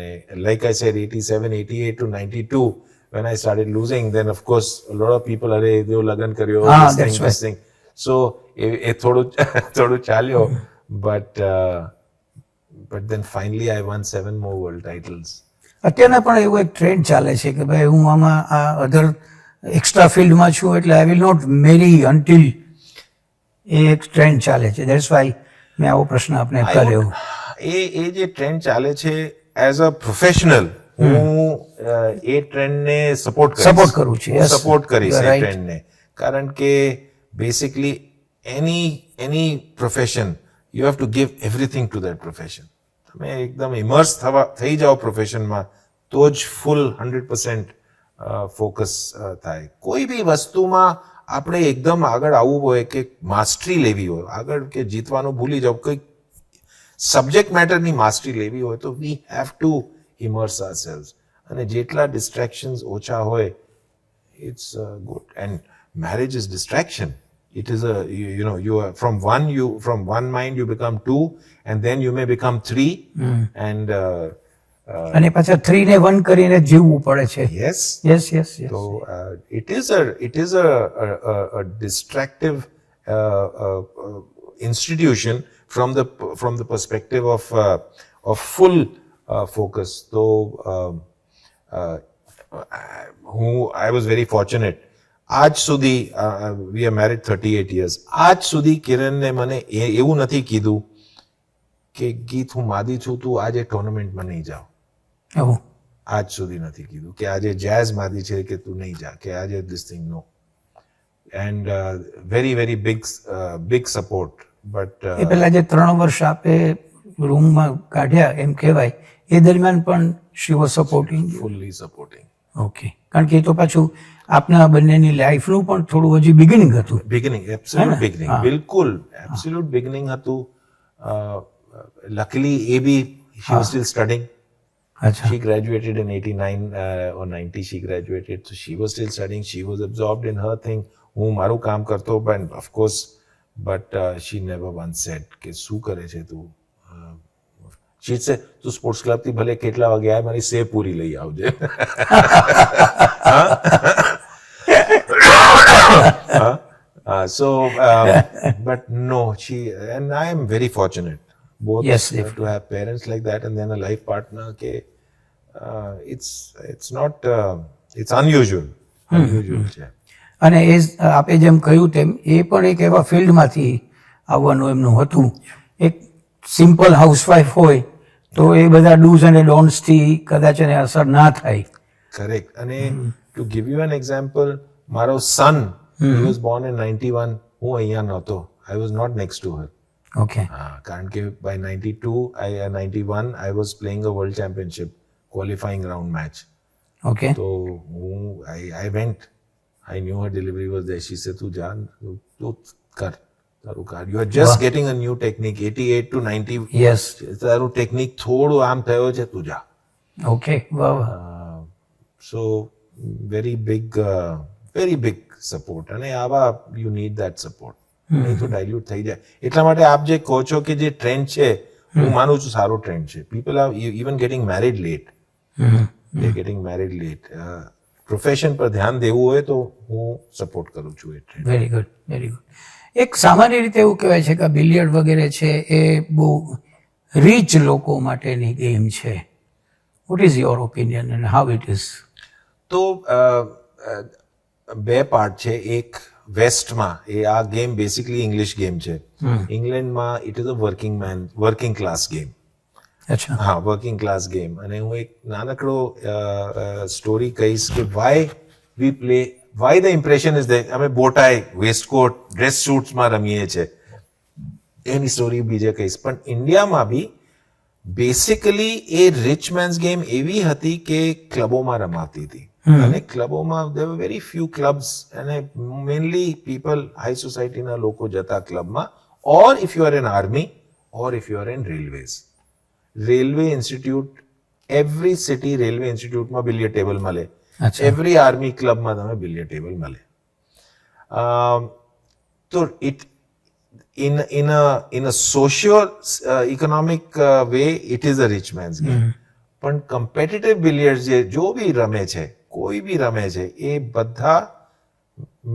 like I said, 87, 88 to 92 when I started losing, then of course a lot of people are they lagn karyo, this thing. So એ થોડું ચાલ્યો, but then finally I won 7 more world titles. અત્યારના પણ એવું એક trend ચાલે છે કે ભાઈ હું આમાં આ અધર એક્સ્ટ્રા ફિલ્ડમાં છું એટલે I will not marry until, એ એક ટ્રેન્ડ ચાલે છે. ધેટ્સ વાય મેં આવો પ્રશ્ન આપને કર્યો. એ જે ટ્રેન્ડ ચાલે છે એઝ અ પ્રોફેશનલ હું એ ટ્રેન્ડને Support કરું છું, yes. સપોર્ટ કરીશ You are એ right. ટ્રેન્ડને, કારણ કે basically any profession you have to give everything two that profession. તમે એકદમ ઇમર્સ થઈ જાઓ પ્રોફેશનમાં તો જ ફૂલ 100% ફોકસ થાય. કોઈ બી વસ્તુમાં આપણે એકદમ આગળ આવવું હોય કે માસ્ટરી લેવી હોય, આગળ કે જીતવાનું ભૂલી જાઓ, કોઈ સબ્જેક્ટ મેટરની માસ્ટરી લેવી હોય તો વી હેવ ટુ ઇમર્સ આવરસેલ્વ્સ. અને જેટલા ડિસ્ટ્રેક્શન્સ ઓછા હોય it's good. And marriage is distraction. It is you are from one mind you become two, and then you may become three. And અને પાછા 3 ને 1 કરીને જીવવું પડે છે. yes, yes yes yes. so it is a distractive institution from the perspective of full focus. So I was very fortunate. આજ સુધી we are married 38 years. આજ સુધી કિરણને મને એવું નથી કીધું કે ગીત હું માદી છું, તું આજે ટુર્નામેન્ટમાં નહીં જાવ. એવું આજ સુધી નથી કીધું કે આજે જેઝ માદી છે કે તું નહીં જા, કે આજે this thing, no. And very very big support. But એ પહેલા જે 3 વર્ષ આપે રૂમમાં કાઢ્યા એમ કહેવાય, એ દરમિયાન પણ she was supporting. fully supporting. Okay, કારણ કે એ તો પાછું આપના બંનેની લાઈફનું પણ થોડું હજી બિગિનિંગ હતું. beginning, absolute beginning, બિલકુલ absolute beginning હતું. luckily A B she was still studying. અચ્છા, She graduated in 89 or 90 she graduated, so she was still studying. She was absorbed in her thing. હું મારું કામ કરતો, but of course, but she never once said કે શું કરે છે તું. she said તું સ્પોર્ટ્સ ક્લબ થી ભલે કેટલા વાગે આય, મારી સેવ પૂરી લઈ આવજે. So but no, she, and I am very fortunate both Yes, to have parents like that and then a life partner. કે it's not it's unusual છે. અને એ આપે જેમ કહ્યું તેમ એ પણ એક એવા ફિલ્ડમાંથી આવવાનું એમનું હતું. એક સિમ્પલ હાઉસવાઈફ હોય તો એ બધા ડૂઝ અને ડોન્ટ્સથી કદાચ એને અસર ના થાય. કરેક્ટ. અને to give U an example, મારો સન he was born in 91. હું અહીંયા નહોતો. I was not next to her. Okay, કારણ કે by 91 I was playing a world championship qualifying round match. Okay, So I went. I knew her delivery was there. She said, "Tu jaan, tu kar, taru kar. You are just getting a new technique. 88 to 90. Yes, તારું technique થોડું આમ થયો છે, તું જા." Okay, વાહ. So very big support. અને આવા you need that support. નહીં તો ડાયલ્યુટ થઈ જાય. એટલા માટે આપ જે કહો છો કે જે ટ્રેન્ડ છે, હું માનું છું સારો ટ્રેન્ડ છે. People are even getting married late. They're getting married late. Profession પર ધ્યાન દેવું હોય તો હું સપોર્ટ કરું છું એ trend. Very good, very good. એક સામાન્ય રીતે એવું કહેવાય છે કે બિલિયર્ડ વગેરે છે એ બહુ રીચ લોકો માટેની ગેમ છે. Vote is your opinion and how it is? તો બે પાર્ટ છે. એક વેસ્ટમાં આ ગેમ બેસિકલી ઇંગ્લિશ ગેમ છે. ઇંગ્લેન્ડમાં it is a working class game. અચ્છા, હા, વર્કિંગ ક્લાસ ગેમ. અને હું એક નાનકડો સ્ટોરી કહીશ કે Y the impression is there. અમે બોટાઈ, વેસ્ટકોટ, ડ્રેસ સૂટ્સમાં રમીએ છીએ, એની સ્ટોરી બીજે કહીશ. પણ ઇન્ડિયામાં બી basically a rich man's game એવી હતી કે ક્લબોમાં રમાતી હતી. અને ક્લબોમાં there were very few clubs, અને મેનલી પીપલ હાઈ સોસાયટીના લોકો જતા ક્લબમાં. Or if you are in army or if you are in railways. Railway institute, every city railway ઇન્સ્ટિટ્યૂટમાં બિલિયર્ડ ટેબલ મળે. એવરી આર્મી ક્લબમાં તમે બિલિયર્ડ ટેબલ મળે. તો it in a socio economic way it is a rich man's game. પણ competitive billiard જો બી રમે છે, કોઈ બી રમે છે, એ બધા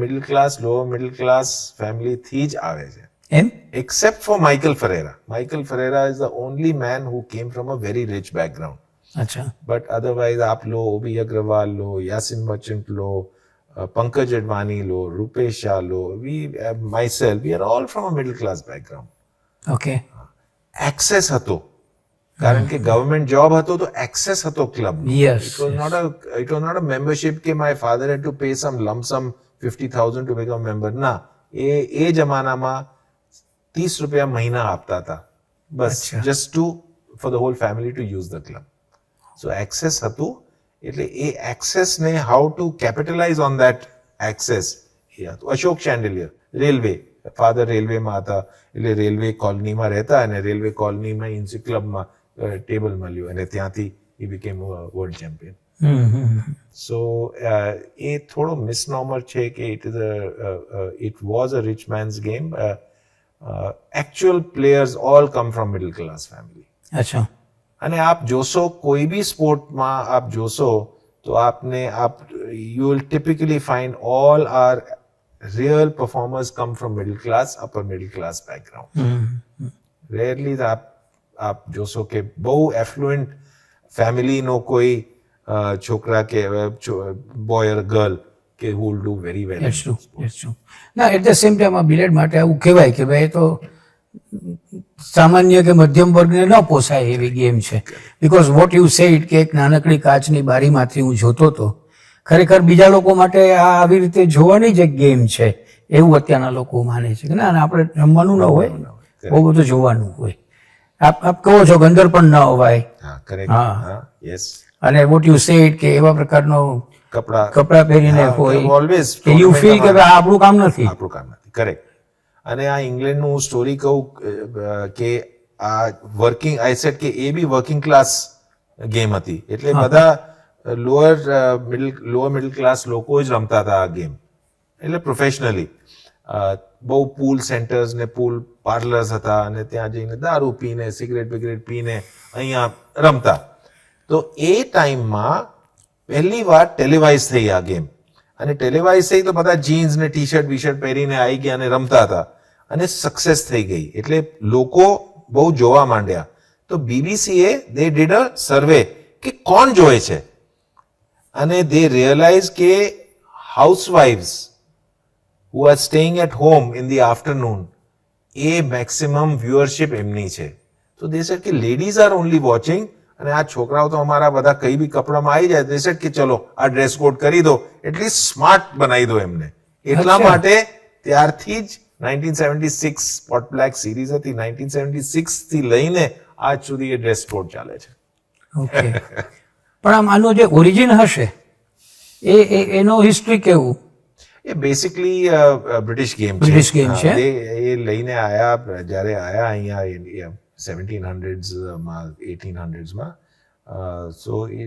middle class, lower middle class ફેમિલીથી જ આવે છે. Except for Michael Ferreira. Michael Ferreira is the only man who came from a very rich background. અચ્છા, But otherwise, aap lo, Obi Agrawal lo, Yasin Merchant lo, Pankaj Advani lo, Rupesh Shah lo, myself, we are all from a middle class background. Okay, Access હતો. કારણ કે government job હતો તો access હતો club. Yes, it was not a membership કે my father had to pay some lump sum 50,000 to become a member. ના, એ જમાનામાં 30 રૂપિયા મહિના આપતા હતા બસ, just for the whole family to use the club. So access હતું, એટલે એ access ને how to capitalize on that access એ હતું. અશોક ચેન્ડલિયર, રેલવે, ફાધર રેલવેમાં હતા, એટલે રેલવે કોલોનીમાં રહેતા અને રેલવે કોલોનીમાં ઇન્સી ક્લબમાં ટેબલ મળ્યું અને ત્યાંથી he became a world champion. So એ થોડો મિસનોમર છે કે it was a rich man's game. Actual players all come from middle class family. અચ્છા. અને આપ જોશો કોઈ બી સ્પોર્ટમાં આપ જોશો તો you will typically find all our real performers come from middle class, upper middle class background. Rarely આપ જોશો કે બહુ એફ્લુએન્ટ ફેમિલીનો કોઈ છોકરા કે બોય ઓર ગર્લ કે who will do very well. That's true. ના, એટ ધ સેમ ટાઈમ આ બિલિયર્ડ માટે આવું કહેવાય કે ભાઈ તો સામાન્ય કે મધ્યમ વર્ગને ન પોસાય એવી ગેમ છે. બીકોઝ વોટ યુ સેડ કે એક નાનકડી કાચની બારીમાંથી હું જોતો હતો, ખરેખર બીજા લોકો માટે આ આવી રીતે જોવાની જ એક ગેમ છે એવું અત્યારના લોકો માને છે કે ના આપણે રમવાનું ન હોય, બહુ બધું જોવાનું હોય. આપ કહો છો કે અંદર પણ ન હોવાય. હા, યસ. અને વોટ યુ સેડ કે એવા પ્રકારનો કપડા પહેરીને હોય ઓલવેઝ યુ ફીલ કે આ આપણું કામ નથી. કરેક્ટ. અને આ ઇંગ્લેન્ડનું હું સ્ટોરી કહું કે આ વર્કિંગ આઈ સેડ કે એ બી વર્કિંગ ક્લાસ ગેમ હતી, એટલે બધા લોઅર મિડલ ક્લાસ લોકો જ રમતા હતા આ ગેમ, એટલે પ્રોફેશનલી. બહુ પૂલ સેન્ટર્સ ને પૂલ પાર્લર્સ હતા અને ત્યાં જઈને દારૂ પીને સિગરેટ બિગરેટ પીને અહીંયા રમતા. તો એ ટાઈમમાં પહેલી વાર ટેલિવાઇઝ થઈ આ ગેમ, અને ટેલિવાઇઝ થઈ તો બધા જીન્સ ને ટી શર્ટ વી શર્ટ પહેરીને આવી ગયા અને રમતા હતા અને સક્સેસ થઈ ગઈ, એટલે લોકો બહુ જોવા માંડ્યા. તો બીબીસીએ દે ડીડ અ સર્વે કે કોણ જોવે છે, અને દે રિયલાઇઝ કે હાઉસવાઇવ્સ who are staying at home in the afternoon, a maximum viewership એમની છે. So they said કે ladies are only watching, અને આ છોકરાઓ તો અમારા બધા કઈ બી કપડામાં આવી જાય, they said કે ચલો આ ડ્રેસ કોડ કરી દો, એટલીસ્ટ સ્માર્ટ બનાવી દો એમને. એટલા માટે ત્યારથી જ 1976 સ્પોટ બ્લેક સિરીઝ હતી, 1976 થી લઈને આજ સુધી એ ડ્રેસ કોડ ચાલે છે. ઓકે. પણ આમ આનો જે ઓરિજિન હશે એનો હિસ્ટ્રી કેવું? એ બેસિકલી બ્રિટિશ ગેમ છે. એ લઈને આયા, જ્યારે આયા અહીંયા 1700s માં 1800s માં. સો એ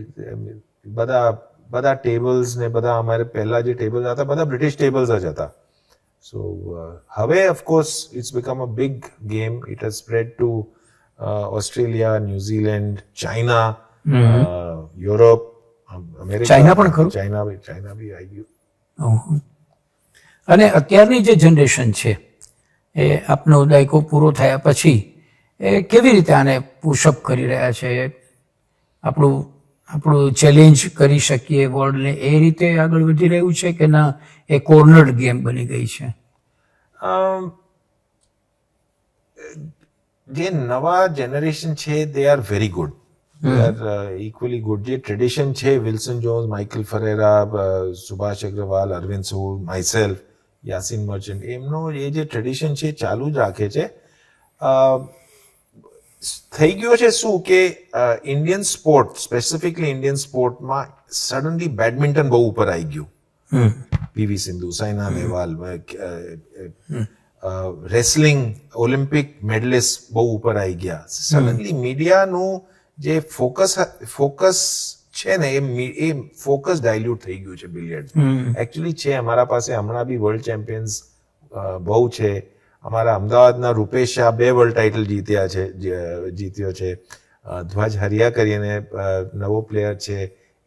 બધા ટેબલ્સ ને બધા અમારે પહેલા જે ટેબલ્સ હતા બધા બ્રિટિશ ટેબલ્સ જ હતા. સો હવે of course it's become a big game. It has spread to Australia, New Zealand, China, Europe, America. China પણ ખરું? ચાઇના બી આવી ગયું. અને અત્યારની જે જનરેશન છે એ આપનો દાયકો પૂરો થયા પછી એ કેવી રીતે આને પુશઅપ કરી રહ્યા છે? આપણું ચેલેન્જ કરી શકીએ વર્લ્ડને, એ રીતે આગળ વધી રહ્યું છે કે ના એ કોર્નર્ડ ગેમ બની ગઈ છે? જે નવા જનરેશન છે they are very good, they are equally good. જે ટ્રેડિશન છે, વિલ્સન જોન્સ, માઇકલ ફરેરા, સુભાષ અગ્રવાલ, અરવિંદ સોલ, માયસેલ્ફ, યાસીન મર્ચન્ટ, એમનો એ જે ટ્રેડિશન છે ચાલુ જ રાખે છે. થઈ ગયો છે શું કે ઇન્ડિયન સ્પોર્ટ, સ્પેસિફિકલી ઇન્ડિયન સ્પોર્ટમાં સડનલી બેડમિન્ટન બહુ ઉપર આવી ગયું. PV Sindhu, Saina Nehwal, wrestling Olympic medallist બહુ ઉપર આવી ગયા. સડનલી મીડિયાનું જે ફોકસ છે ને એ ફોકસ ડાયલ્યુટ થઈ ગયું છે બિલિયર્ડ. એકચ્યુઅલી છે અમારા પાસે હમણાં બી વર્લ્ડ ચેમ્પિયન્સ બહુ છે. અમારા અમદાવાદના રૂપેશ શાહ 2 વર્લ્ડ ટાઇટલ જીત્યો છે. ધ્વજ હરિયા કરીને નવો પ્લેયર છે,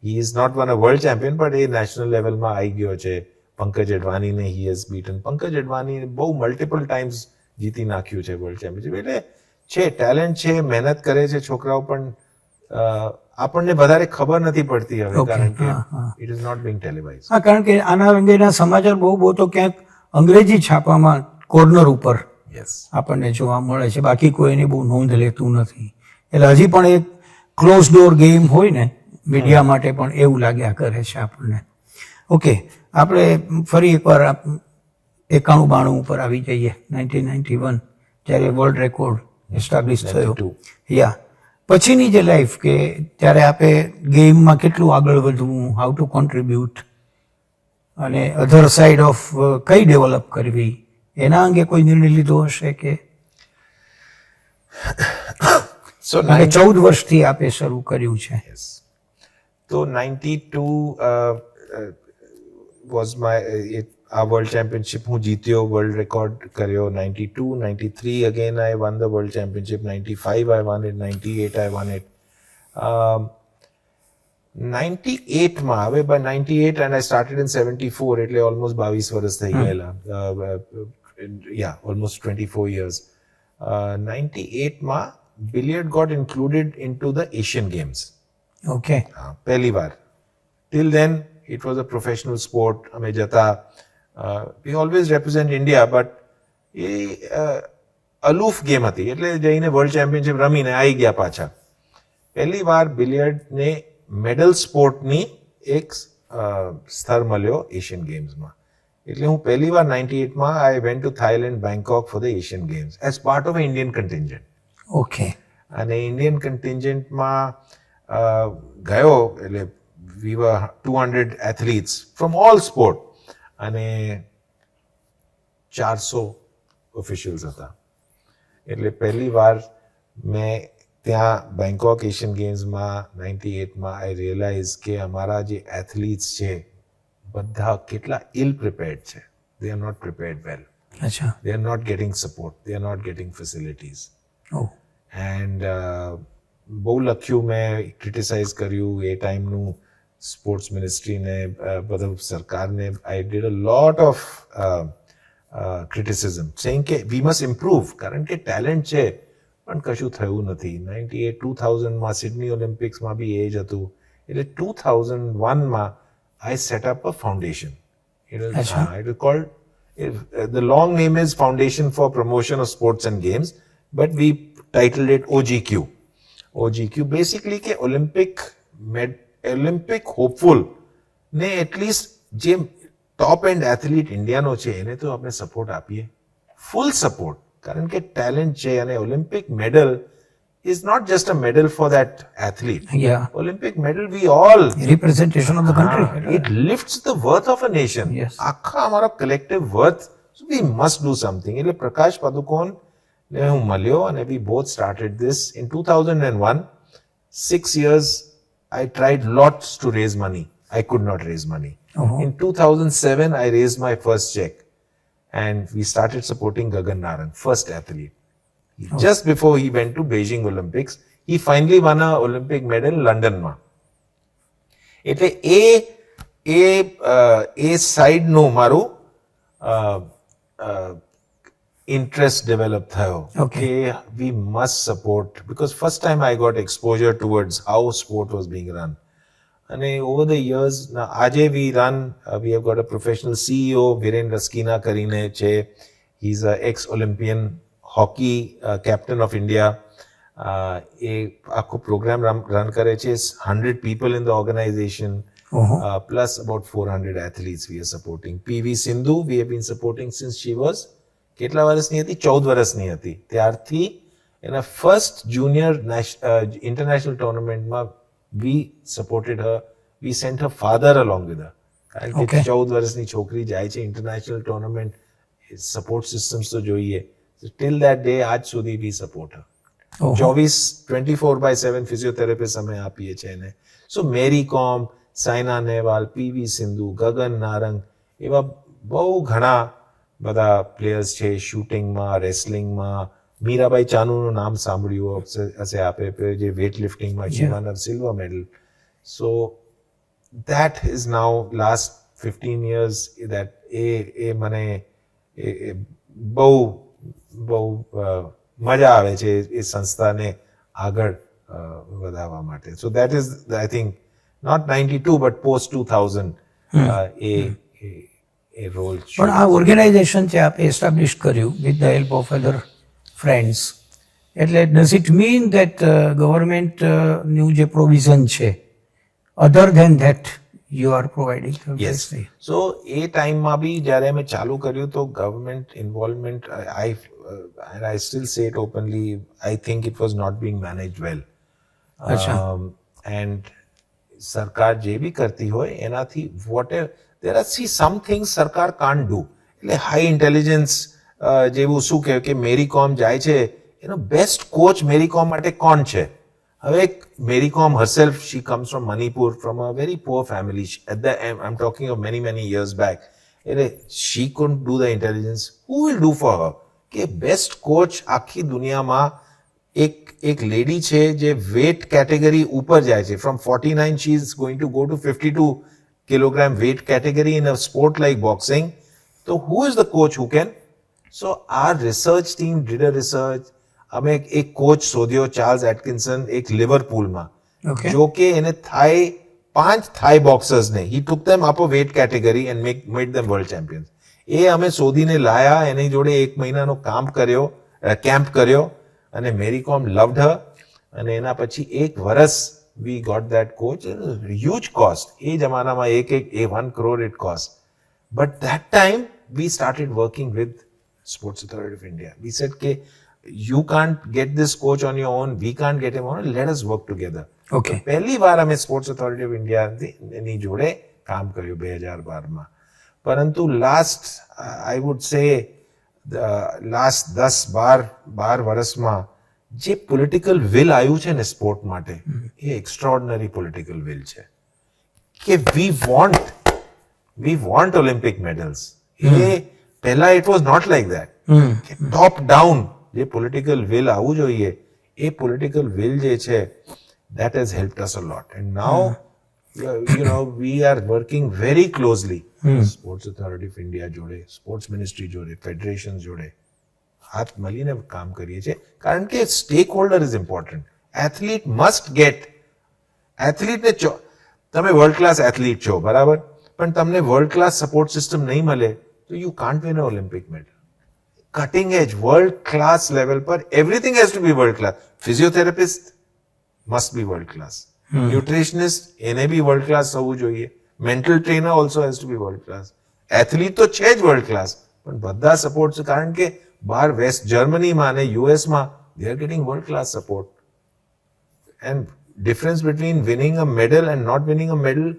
he is not one a world champion but એ નેશનલ લેવલમાં આવી ગયો છે. પંકજ અડવાણીને he has beaten. Pankaj Advani બહુ મલ્ટિપલ ટાઈમ્સ જીતી નાખ્યું છે વર્લ્ડ ચેમ્પિયનશિપ. એટલે છે, ટેલેન્ટ છે, મહેનત કરે છે છોકરાઓ, પણ આપણને વધારે ખબર નથી પડતી હવે, કારણ કે ઇટ ઇઝ નોટ બીંગ ટેલિવાઇઝ. હા, કારણ કે આના અંગેના સમાચાર બહુ તો ક્યાંક અંગ્રેજી છાપામાં કોર્નર ઉપર આપણને જોવા મળે છે, બાકી કોઈ એની બહુ નોંધ લેતું નથી. એટલે હજી પણ એક ક્લોઝ ડોર ગેમ હોય ને મીડિયા માટે પણ એવું લાગ્યા કરે છે આપણને. ઓકે, આપણે ફરી એકવાર 91-92 ઉપર આવી જઈએ. 1991 જ્યારે વર્લ્ડ રેકોર્ડ એસ્ટાબ્લિશ થયો. યા પછીની જે લાઈફ કે ત્યારે આપે ગેમમાં કેટલું આગળ વધવું, હાઉ ટુ કોન્ટ્રીબ્યુટ અને અધર સાઈડ ઓફ કઈ ડેવલપ કરવી, એના અંગે કોઈ નિર્ણય લીધો હશે કે? So 14 વર્ષથી આપે શરૂ કર્યું છે. yes. So 92 was my our world championship હું જીત્યો, world record કર્યો. 92, 93 again I won the world championship. 95 I won it. 98 I won it. 98 માં હવે by 98 and I started in 74 એટલે almost 22 વર્ષ થઈ ગયેલા. Yeah, almost 24 years. 98 માં billiard got included into the Asian Games. Okay, પહેલી વાર. Till then it was a professional sport. અમે જતા, we always represent India, but એ અલૂફ ગેમ હતી એટલે જઈને વર્લ્ડ ચેમ્પિયનશિપ રમીને આવી ગયા પાછા. પહેલી વાર બિલિયર્ડને મેડલ સ્પોર્ટની એક સ્તર મળ્યો એશિયન ગેમ્સમાં. એટલે હું પહેલી વાર 98માં I went to Thailand, Bangkok for the Asian Games as part of an Indian contingent. Okay, અને ઇન્ડિયન કન્ટિન્જન્ટમાં ગયો એટલે we were 200 athletes from all sport અને 400 officials હતા. એટલે પહેલી વાર મેં ત્યાં બેંકોક એશિયન ગેમ્સમાં 98માં I realized કે અમારા જે એથ્લીટ્સ છે બધા કેટલા ill prepared છે. They are not prepared well. અચ્છા, They are not getting support. They are not getting facilities. ઓ એન્ડ બહુ લખ્યું, મેં ક્રિટિસાઇઝ કર્યું એ ટાઈમનું સ્પોર્ટ્સ મિનિસ્ટ્રીને, બધા સરકારને. I did a lot of criticism saying કે વી મસ્ટ ઇમ્પ્રૂવ, કારણ કે ટેલેન્ટ છે પણ કશું થયું નથી. 98 2000માં સિડની ઓલિમ્પિક્સમાં બી એ જ હતું. એટલે 2001માં I set up a foundation. It was called, the long name is Foundation for Promotion of Sports and Games, but we titled it OGQ. OGQ basically કે Olympic hopeful ને એટલીસ્ટ જે ટોપ એન્ડ એથ્લીટ ઇન્ડિયાનો છે એને તો આપણે support આપીએ, full support, કારણ કે ટેલેન્ટ છે. અને Olympic medal is not just a medal for that athlete. Yeah. Olympic medal we all representation of the country. it lifts the worth of a nation. Yes. આખા અમારો collective worth, so we must do something. એટલે પ્રકાશ પાદુકોણ ને હું મળ્યો અને we both started this in 2001. 6 years I tried lots to raise money. I could not raise money. In 2007 I raised my first check and we started supporting Gagan Narang, first athlete. Just before he went to Beijing Olympics, he finally won a Olympic medal London માં. એટલે એ સાઈડનું મારું interest develop થયો કે we must support, because first time I got exposure towards how sport was being run. અને over the years આજે we have got a professional CEO, Viren Rasquinha કરીને છે. He is a ex Olympian hockey captain of India. એ આખો programme run કરે છે. 100 people in the organization, plus about 400 athletes we are supporting. PV Sindhu we have been supporting since she was કેટલા વર્ષની હતી? 14 વર્ષની હતી. ત્યારથી એના ફર્સ્ટ જુનિયર ઇન્ટરનેશનલ ટુર્નામેન્ટમાં we supported her. We sent her father along with her. કારણ કે 14 વર્ષની છોકરી જાય છે ઇન્ટરનેશનલ ટુર્નામેન્ટ, સપોર્ટ સિસ્ટમ્સ તો જોઈએ. Till that day આજ સુધી we support her. 24/7 ફિઝિયોથેરાપિસ્ટ અમે આપીએ છીએ એને. સો મેરી કોમ, સાયના નેહવાલ, PV સિંધુ, ગગન નારંગ, એવા બહુ ઘણા બધા પ્લેયર્સ છે શૂટિંગમાં, રેસલિંગમાં. મીરાબાઈ ચાનુનું નામ સાંભળ્યું હશે આપે, જે weight લિફ્ટિંગમાં she won a silver medal. So that is now last 15 years that એ મને બહુ મજા આવે છે એ સંસ્થાને આગળ વધારવા માટે. So that is I think not 92 but post 2000 એ રોલ. પણ આ ઓર્ગેનાઇઝેશન છે આપે એસ્ટાબ્લિશ કર્યું with the help of other friends, એટલે ડઝ ઇટ મીન ધેટ ગવર્મેન્ટનું જે પ્રોવિઝન છે other than that you are providing? Yes. So એ ટાઈમમાં બી જ્યારે અમે ચાલુ કર્યું તો government involvement I still say it openly, I think it was not being managed well. And સરકાર જે બી કરતી હોય એનાથી what there are see some things સરકાર કાન્ટ ડુ. એટલે હાઈ ઇન્ટેલિજન્સ જેવું શું કહેવાય કે મેરી કોમ જાય છે, એનો બેસ્ટ કોચ મેરી કોમ માટે કોણ છે? હવે મેરી કોમ herself, she comes from Manipur, from a very poor family. I'm talking of many years back. She couldn't do the intelligence. Who will do for her? કે બેસ્ટ કોચ આખી દુનિયામાં એક લેડી છે જે વેટ કેટેગરી ઉપર જાય છે. From 49 she is going to go to 52 kilogram weight category in a sport like boxing. So who is the coach who can? So our research team did a research. અમે એક coach શોધ્યો, Charles એટકિન્સન, એક લિવરપૂલમાં, જો કે એને 5 Thai બોક્સર્સને he took them up a weight category and made them world champions. એ અમે શોધીને લાયા, એની જોડે 1 મહિનાનો કેમ્પ કર્યો અને મેરી કોમ લવ્ડ હર. અને એના પછી 1 વર્ષ we got that coach. Huge cost એ જમાનામાં, એક 1 crore it cost. But that time we started working with Sports Authority of India. We said કે you can't get this coach on your own, we can't get him on, let us work together. Okay. પહેલી વાર અમે sports authority of ઇન્ડિયાની જોડે કામ કર્યું 2012માં. પરંતુ last I would say last 10-12 વર્ષમાં જે પોલિટિકલ વિલ આવ્યું છે ને સ્પોર્ટ માટે, એ એક્સ્ટ્રાઓર્ડિનરી પોલિટિકલ વિલ છે કે વી વોન્ટ ઓલિમ્પિક મેડલ્સ. એ પહેલા it was not like that. Top down જે પોલિટિકલ વિલ આવવું જોઈએ, એ પોલિટિકલ વિલ જે છે, that has helped us a lot. And now we are working very closely Sports Authority of India જોડે, sports ministry જોડે, federation જોડે હાથ મળીને કામ કરીએ છીએ. કારણ કે stakeholder is important. Athlete must get, એથ્લીટને તમે વર્લ્ડ ક્લાસ એથ્લીટ છો બરાબર, પણ તમને વર્લ્ડ ક્લાસ સપોર્ટ સિસ્ટમ નહીં મળે તો you can't win Olympic medal. cutting edge, world class level પર everything has to be world class. Physiotherapist must be world class. Nutritionist એને બી world class હોવું જોઈએ. Mental trainer also has to be world class. Athlete તો છે જ world class, પણ બધા support છે. કારણ કે બહાર વેસ્ટ જર્મનીમાં અને યુએસમાં they are getting world class support. And difference between winning a medal and not winning a medal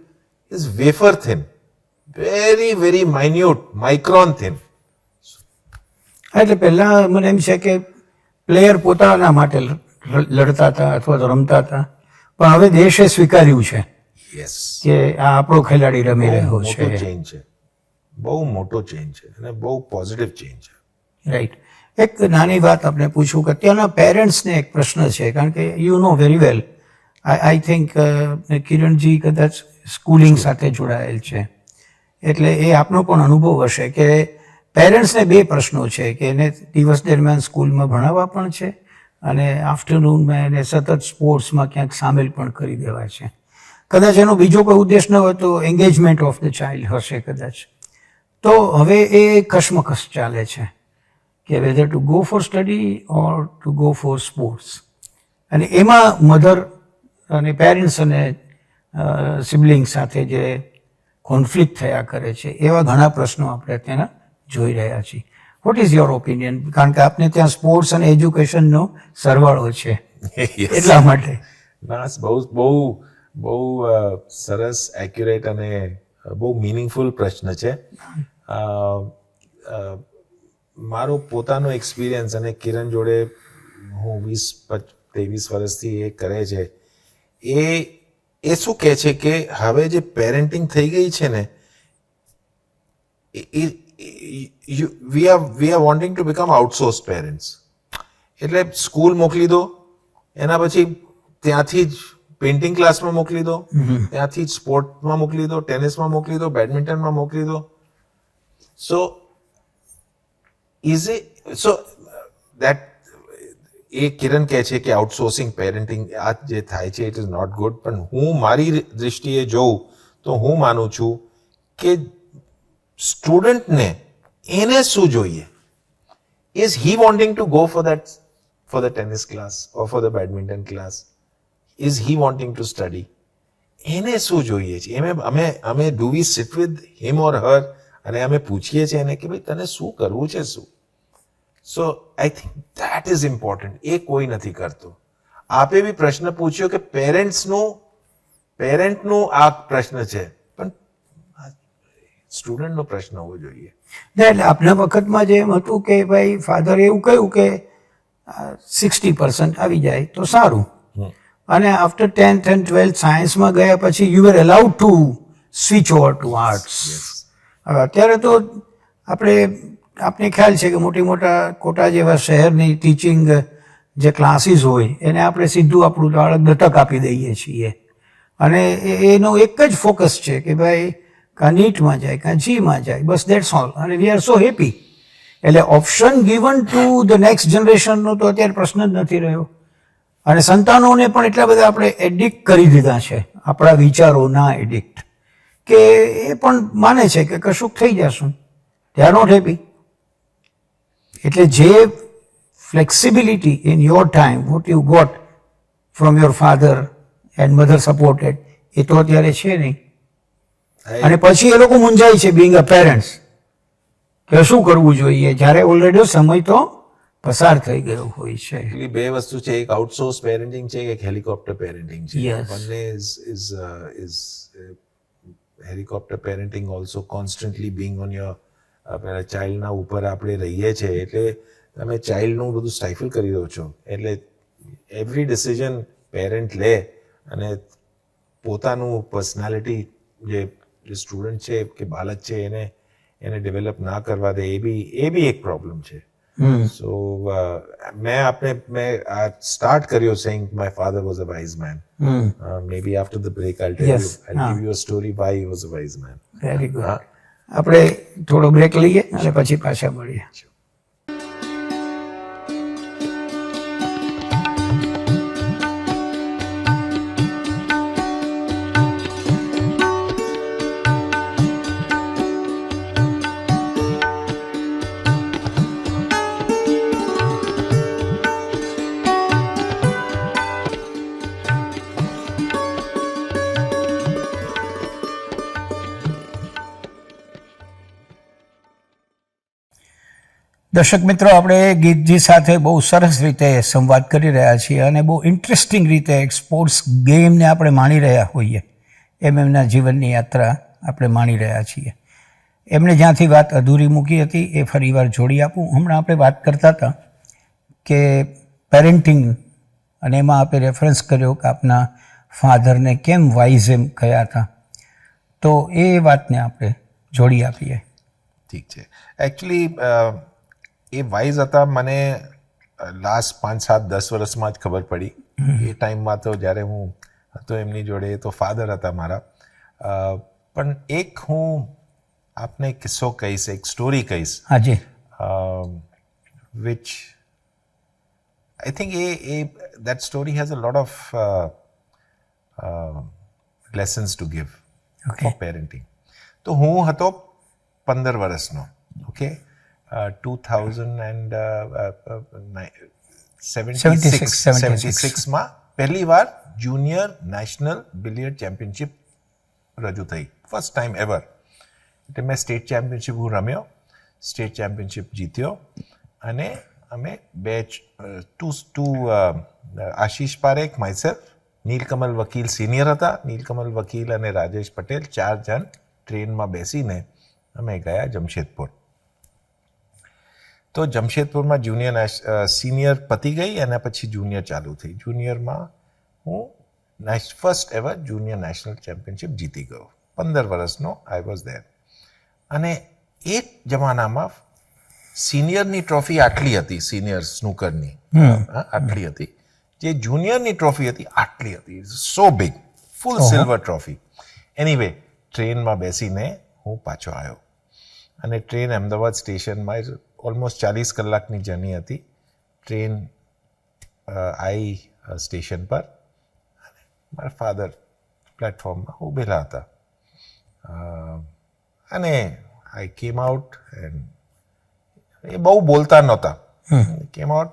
is wafer thin. Very minute, micron thin. એટલે પહેલા મને એમ છે કે પ્લેયર પોતાના માટે લડતા હતા અથવા તો રમતા હતા, પણ હવે દેશે સ્વીકાર્યું છે કે આ આપણો ખેલાડી રમી રહ્યો છે. ચેન્જ છે, બહુ મોટો ચેન્જ છે અને બહુ પોઝિટિવ ચેન્જ છે. રાઈટ. એક નાની વાત આપણે પૂછું કે ત્યાંના પેરેન્ટ્સને એક પ્રશ્ન છે, કારણ કે you know very well, I think Kiranji કદાચ સ્કૂલિંગ સાથે જોડાયેલ છે, એટલે એ આપનો પણ અનુભવ હશે કે પેરેન્ટ્સને 2 પ્રશ્નો છે કે એને દિવસ દરમિયાન સ્કૂલમાં ભણાવવા પણ છે અને આફ્ટરનૂનમાં એને સતત સ્પોર્ટ્સમાં ક્યાંક સામેલ પણ કરી દેવા છે. કદાચ એનો બીજો કોઈ ઉદ્દેશ ન હોય તો એન્ગેજમેન્ટ ઓફ ધ ચાઇલ્ડ હશે કદાચ. તો હવે એ કશમકશ ચાલે છે કે whether to go for study or to go for sports. અને એમાં મધર અને પેરેન્ટ્સ અને સિબલિંગ સાથે જે કોન્ફ્લિક્ટ થયા કરે છે, એવા ઘણા પ્રશ્નો આપણે ત્યાં જોઈ રહ્યા છીએ. Vote is your opinion? કારણ કે આપને ત્યાં સ્પોર્ટ્સ અને એજ્યુકેશનનો સરવાળો છે, એટલા માટે. બહુ સરસ, એક્યુરેટ અને બહુ મિનિંગફુલ પ્રશ્ન છે. મારો પોતાનો એક્સપિરિયન્સ અને કિરણ જોડે હું 20-23 વર્ષથી એ કરે છે, એ શું કહે છે કે હવે જે પેરેન્ટિંગ થઈ ગઈ છે ને, we are wanting to become outsourced parents. એટલે સ્કૂલ મોકલી દો, એના પછી ત્યાંથી જ પેઇન્ટિંગ ક્લાસમાં મોકલી દો, ત્યાંથી જ સ્પોર્ટમાં મોકલી દો, ટેનિસમાં મોકલી દો, બેડમિન્ટનમાં મોકલી દો. સો દેટ એ કિરણ કહે છે કે આઉટસોર્સિંગ પેરેન્ટિંગ આ જે થાય છે ઇટ ઇઝ નોટ ગુડ. પણ હું મારી દૃષ્ટિએ જોઉં તો હું માનું છું કે સ્ટુડન્ટને એને શું જોઈએ? Is he wanting two go four for the tennis class or for the badminton class? Is he wanting to study? એને શું જોઈએ છે? અમે do we sit with him or her અને અમે પૂછીએ છીએ એને કે ભાઈ તને શું કરવું છે શું? So I think that is important. એ કોઈ નથી કરતો. આપે બી પ્રશ્ન પૂછ્યો કે પેરેન્ટનું આ પ્રશ્ન છે, પણ સ્ટુડન્ટનો પ્રશ્ન હોવો જોઈએ. એટલે આપણા વખતમાં જે એમ હતું કે ભાઈ ફાધરે એવું કહ્યું કે 60% આવી જાય તો સારું, અને આફ્ટર 10th and 12th સાયન્સમાં ગયા પછી you are allowed two switch over to arts. હવે અત્યારે તો આપણે ખ્યાલ છે કે મોટા કોટા જેવા શહેરની ટીચિંગ જે ક્લાસીસ હોય એને આપણે સીધું આપણું બાળક દત્તક આપી દઈએ છીએ, અને એનો એક જ ફોકસ છે કે ભાઈ કાં નીટમાં જાય કાં જીમાં જાય, બસ દેટ્સ ઓલ, અને વી આર સો હેપી. એટલે option given to the next જનરેશનનો તો અત્યારે પ્રશ્ન જ નથી રહ્યો. અને સંતાનોને પણ એટલા બધા આપણે એડિક્ટ કરી દીધા છે, આપણા વિચારોના એડિક્ટ, કે એ પણ માને છે કે કશુંક થઈ જશું, દે આર નોટ હેપી. એટલે જે flexibility in your time what you got from your father and mother supported, એ તો અત્યારે છે નહીં. અને પછી એ લોકો મૂંઝાય છે બિંગ અ પેરેન્ટ્સ કે શું કરવું જોઈએ, જ્યારે ઓલરેડી સમય તો પસાર થઈ ગયો હોય છે. એટલે બે વસ્તુ છે, એક આઉટસોર્સ પેરેન્ટિંગ છે, એક હેલિકોપ્ટર પેરેન્ટિંગ છે. Yes. બંને is helicopter parenting also constantly Bing on your પેલા ચાઇલ્ડના ઉપર આપણે રહીએ છીએ, એટલે તમે ચાઇલ્ડનું બધું સ્ટાઇફલ કરી દો છો. એટલે એવરી ડિસિઝન પેરેન્ટ લે અને પોતાનું પર્સનાલિટી જે સ્ટુડન્ટ છે કે બાળક છે એને ડેવલપ ના કરવા દે, એ બી એક પ્રોબ્લેમ છે. સો મેં સ્ટાર્ટ કર્યો saying my father was a wise man. Maybe after the break I'll tell you, I'll give you a story why he was a wise man. Very good. આપણે થોડો બ્રેક લઈએ અને પછી પાછા મળીએ. દર્શક મિત્રો, આપણે ગીતજી સાથે બહુ સરસ રીતે સંવાદ કરી રહ્યા છીએ અને બહુ ઇન્ટરેસ્ટિંગ રીતે એક સ્પોર્ટ્સ ગેમને આપણે માણી રહ્યા હોઈએ એમ એમના જીવનની યાત્રા આપણે માણી રહ્યા છીએ. એમણે જ્યાંથી વાત અધૂરી મૂકી હતી એ ફરીવાર જોડી આપું. હમણાં આપણે વાત કરતા હતા કે પેરેન્ટિંગ, અને એમાં આપણે રેફરન્સ કર્યો કે આપના ફાધરને કેમ વાઇઝ એમ કહ્યા હતા, તો એ વાતને આપણે જોડી આપીએ. ઠીક છે. એકચ્યુઅલી એ વાઇઝ હતા મને લાસ્ટ 5, 7, 10 વર્ષમાં જ ખબર પડી. એ ટાઈમમાં તો જ્યારે હું હતો એમની જોડે તો ફાધર હતા મારા. પણ એક હું આપને કિસ્સો કહીશ, એક સ્ટોરી કહીશ. હાજી. which I think that story has a lot of lessons to give for parenting. તો હું હતો 15 વર્ષનો, ઓકે, 2076માં પહેલી વાર જુનિયર નેશનલ બિલિયર્ડ ચેમ્પિયનશિપ રજૂ થઈ, ફર્સ્ટ ટાઈમ એવર. એટલે મેં સ્ટેટ ચેમ્પિયનશિપ હું રમ્યો, સ્ટેટ ચેમ્પિયનશિપ જીત્યો, અને અમે આશીષ પારેખ, માયસેલ્ફ, નીલકમલ વકીલ સિનિયર હતા, નીલકમલ વકીલ અને રાજેશ પટેલ, 4 જણ ટ્રેનમાં બેસીને અમે ગયા જમશેદપુર. તો જમશેદપુરમાં સિનિયર પતી ગઈ અને પછી જુનિયર ચાલુ થઈ. જુનિયરમાં હું first ever junior national championship જીતી ગયો. 15 વર્ષનો આઈ વોઝ ધેર. અને એ જમાનામાં સિનિયરની ટ્રોફી આટલી હતી, સિનિયર સ્નૂકરની આટલી હતી, જે જુનિયરની ટ્રોફી હતી આટલી હતી, સો બિગ, ફૂલ સિલ્વર ટ્રોફી. એનીવે, ટ્રેનમાં બેસીને હું પાછો આવ્યો, અને ટ્રેન અમદાવાદ સ્ટેશનમાં ઓલમોસ્ટ 40 કલાકની જર્ની હતી. ટ્રેન આવી સ્ટેશન પર, મારા ફાધર પ્લેટફોર્મમાં ઊભેલા હતા, અને આઈ કેમ આઉટ. એન્ડ એ બહુ બોલતા નહોતા. કેમ આઉટ,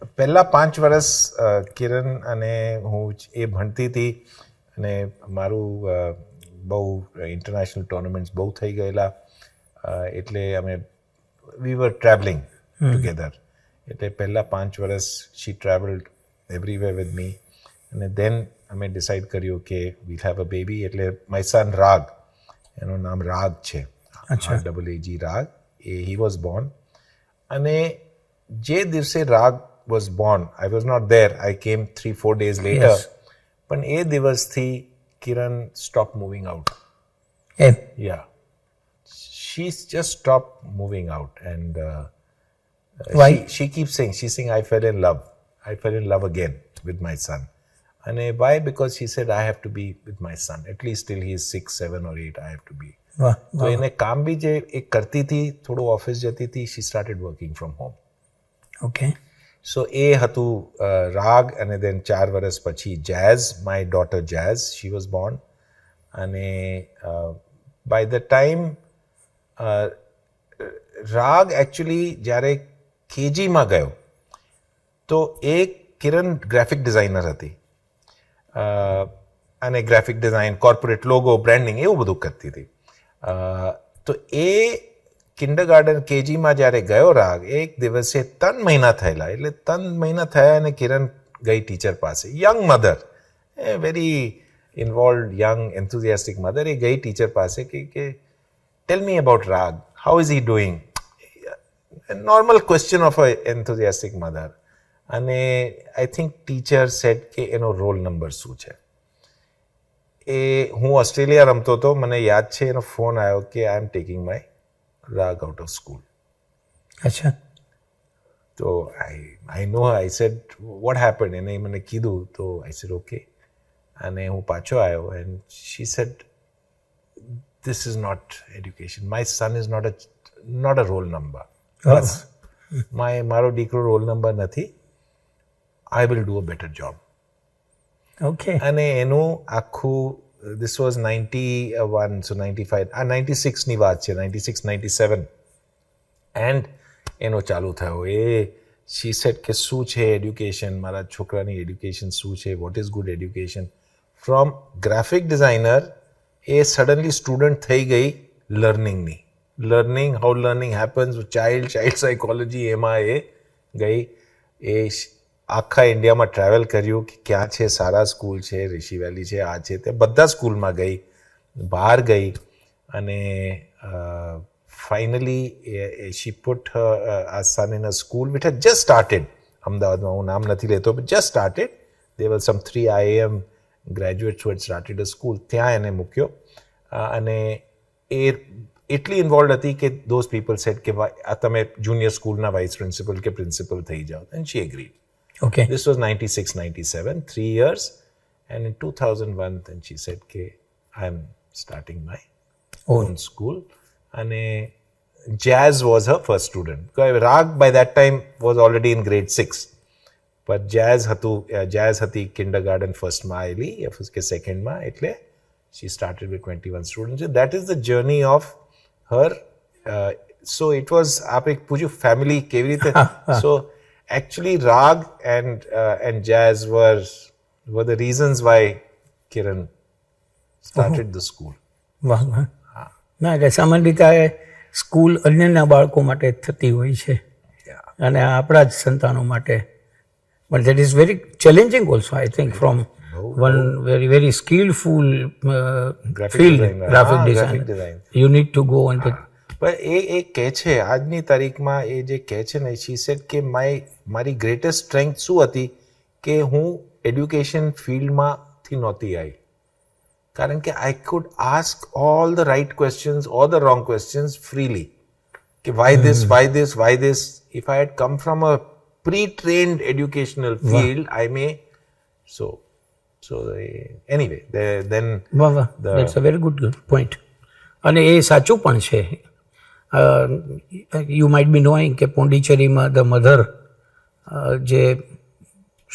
પહેલા 5 વર્ષ કિરણ અને હું એ ભણતી હતી અને મારું બહુ ઇન્ટરનેશનલ ટુર્નામેન્ટ્સ બહુ થઈ ગયેલા એટલે અમે વી વર ટ્રાવેલિંગ ટુગેધર એટલે પહેલા 5 વર્ષ શી ટ્રાવેલ્ડ એવરીવેર વિથ મી અને દેન અમે ડિસાઇડ કર્યું કે વીલ હેવ અ બેબી એટલે માય સન રાગ એનું નામ રાગ છે RAAG રાગ he was born અને જે દિવસે રાગ was born I was not there I came 3-4 days later પણ એ દિવસથી કિરણ stopped moving out yeah she just stopped moving out and why she keeps saying I fell in love again with my son and why because she said I have to be with my son at least till he is 6 7 or 8 I have to be તો એને કામ બી જે એક કરતી હતી થોડું office જતી હતી she started working from home okay so એ હતું રાગ અને then 4 વર્ષ પછી Jazz my daughter Jazz she was born અને by the time રાગ actually જ્યારે કેજીમાં ગયો તો એ કિરણ ગ્રાફિક ડિઝાઇનર હતી અને graphic design corporate logo branding એવું બધું કરતી હતી તો એ કિન્ડરગાર્ટન કેજીમાં જ્યારે ગયો રાગ એક દિવસે 3 મહિના થયેલા એટલે 3 મહિના થયા અને કિરણ ગઈ ટીચર પાસે young mother a very involved young enthusiastic mother એ ગઈ ટીચર પાસે કે tell me about Raag how is he doing normal question of a enthusiastic mother અને આઈ થિંક ટીચર સેડ કે એનો રોલ નંબર શું છે એ હું ઓસ્ટ્રેલિયા રમતો હતો મને યાદ છે એનો ફોન આવ્યો કે આઈ એમ ટેકિંગ માય રાગ આઉટ ઓફ સ્કૂલ અચ્છા તો આઈ નો આઈ સેડ વોટ હેપન એને મને કીધું તો આઈ સેડ ઓકે અને હું પાછો આવ્યો and she said this is not education my son is not a roll number બસ મારો દીકરો રોલ નંબર નથી I will do a better job okay અને એનું આખું this was 91 so 95 96 ની વાત છે 96 97 એન્ડ એનો ચાલુ થયો એ she said કે શું છે એડ્યુકેશન મારા છોકરાની એડ્યુકેશન શું છે what is good education from graphic designer A suddenly student થઈ ગઈ learning how learning happens child psychology એમાં એ ગઈ એ આખા ઇન્ડિયામાં ટ્રાવેલ કર્યું કે ક્યાં છે સારા સ્કૂલ છે ઋષિ વેલી છે આ છે તે બધા સ્કૂલમાં ગઈ બહાર ગઈ અને ફાઇનલી શી પુટ આ son in a school which had just started અમદાવાદમાં હું નામ નથી લેતો but just started they were some 3 IIM graduates who had started a school ત્યાં એને મૂક્યો અને એ એટલી ઇન્વોલ્વ હતી કે ધોઝ પીપલ સેડ કે આ તમે જુનિયર સ્કૂલના વાઇસ પ્રિન્સિપલ કે પ્રિન્સિપલ થઈ જાઓ and she agreed okay this was 96 97 3 years and in 2001 then she said ke I am starting my own school and Jazz was her first student Rag by that time was already in grade 6 but Jazz hati kindergarten first ma aili uske second ma એટલે she started with 21 students so that is the journey of her so it was aap ek પૂછ્યું family કેવી રીતે so actually Rag and Jazz were the reasons why Kiran started the school. વાહ વાહ ના એટલે સામાન્ય રીતે સ્કૂલ અન્યના બાળકો માટે થતી હોય છે અને આપણા જ સંતાનો માટે but that is very challenging also I think from one very skillful field graphic design you need to go and પણ એ કહે છે આજની તારીખમાં એ જે કહે છે ને શી સેડ કે મારી ગ્રેટેસ્ટ સ્ટ્રેન્થ શું હતી કે હું એડ્યુકેશન ફિલ્ડમાંથી નહોતી આવી કારણ કે I could ask all the right questions or the wrong questions freely કે why this if I had come from a pre-trained educational field I may so anyway then that's a very good point અને એ સાચું પણ છે you might be knowing કે પોંડિચેરીમાં the mother જે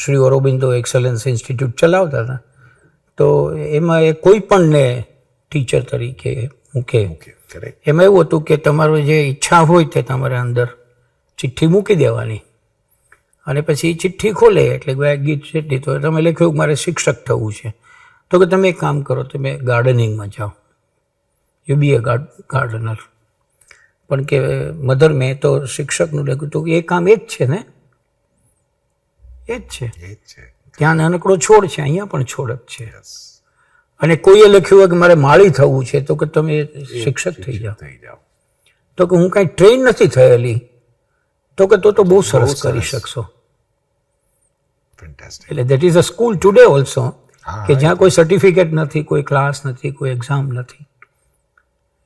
Shri Aurobindo excellence institute ચલાવતા હતા તો એમાં એ કોઈ પણને ટીચર તરીકે મૂકે એમાં એવું હતું કે તમારું જે ઈચ્છા હોય તે તમારે અંદર ચિઠ્ઠી મૂકી દેવાની અને પછી ચિઠ્ઠી ખોલે એટલે ગીત ચિઠ્ઠી તો તમે લખ્યું કે મારે શિક્ષક થવું છે, તો કે તમે એક કામ કરો, તમે ગાર્ડનિંગમાં જાઓ, યુ બી એ ગાર્ડનર. પણ કે મધર મેં તો શિક્ષકનું લખ્યું તો એ કામ એ જ છે ને, એ જ છે. ત્યાં નાનકડો છોડ છે, અહીંયા પણ છોડ જ છે. અને કોઈએ લખ્યું હોય કે મારે માળી થવું છે, તો કે તમે શિક્ષક થઈ જાઓ. તો કે હું કાંઈ ટ્રેન નથી થયેલી, તો કે તો બહુ સરસ કરી શકશો. એટલે that is a school today also, કે જ્યાં કોઈ સર્ટિફિકેટ નથી, કોઈ ક્લાસ નથી, કોઈ એક્ઝામ નથી.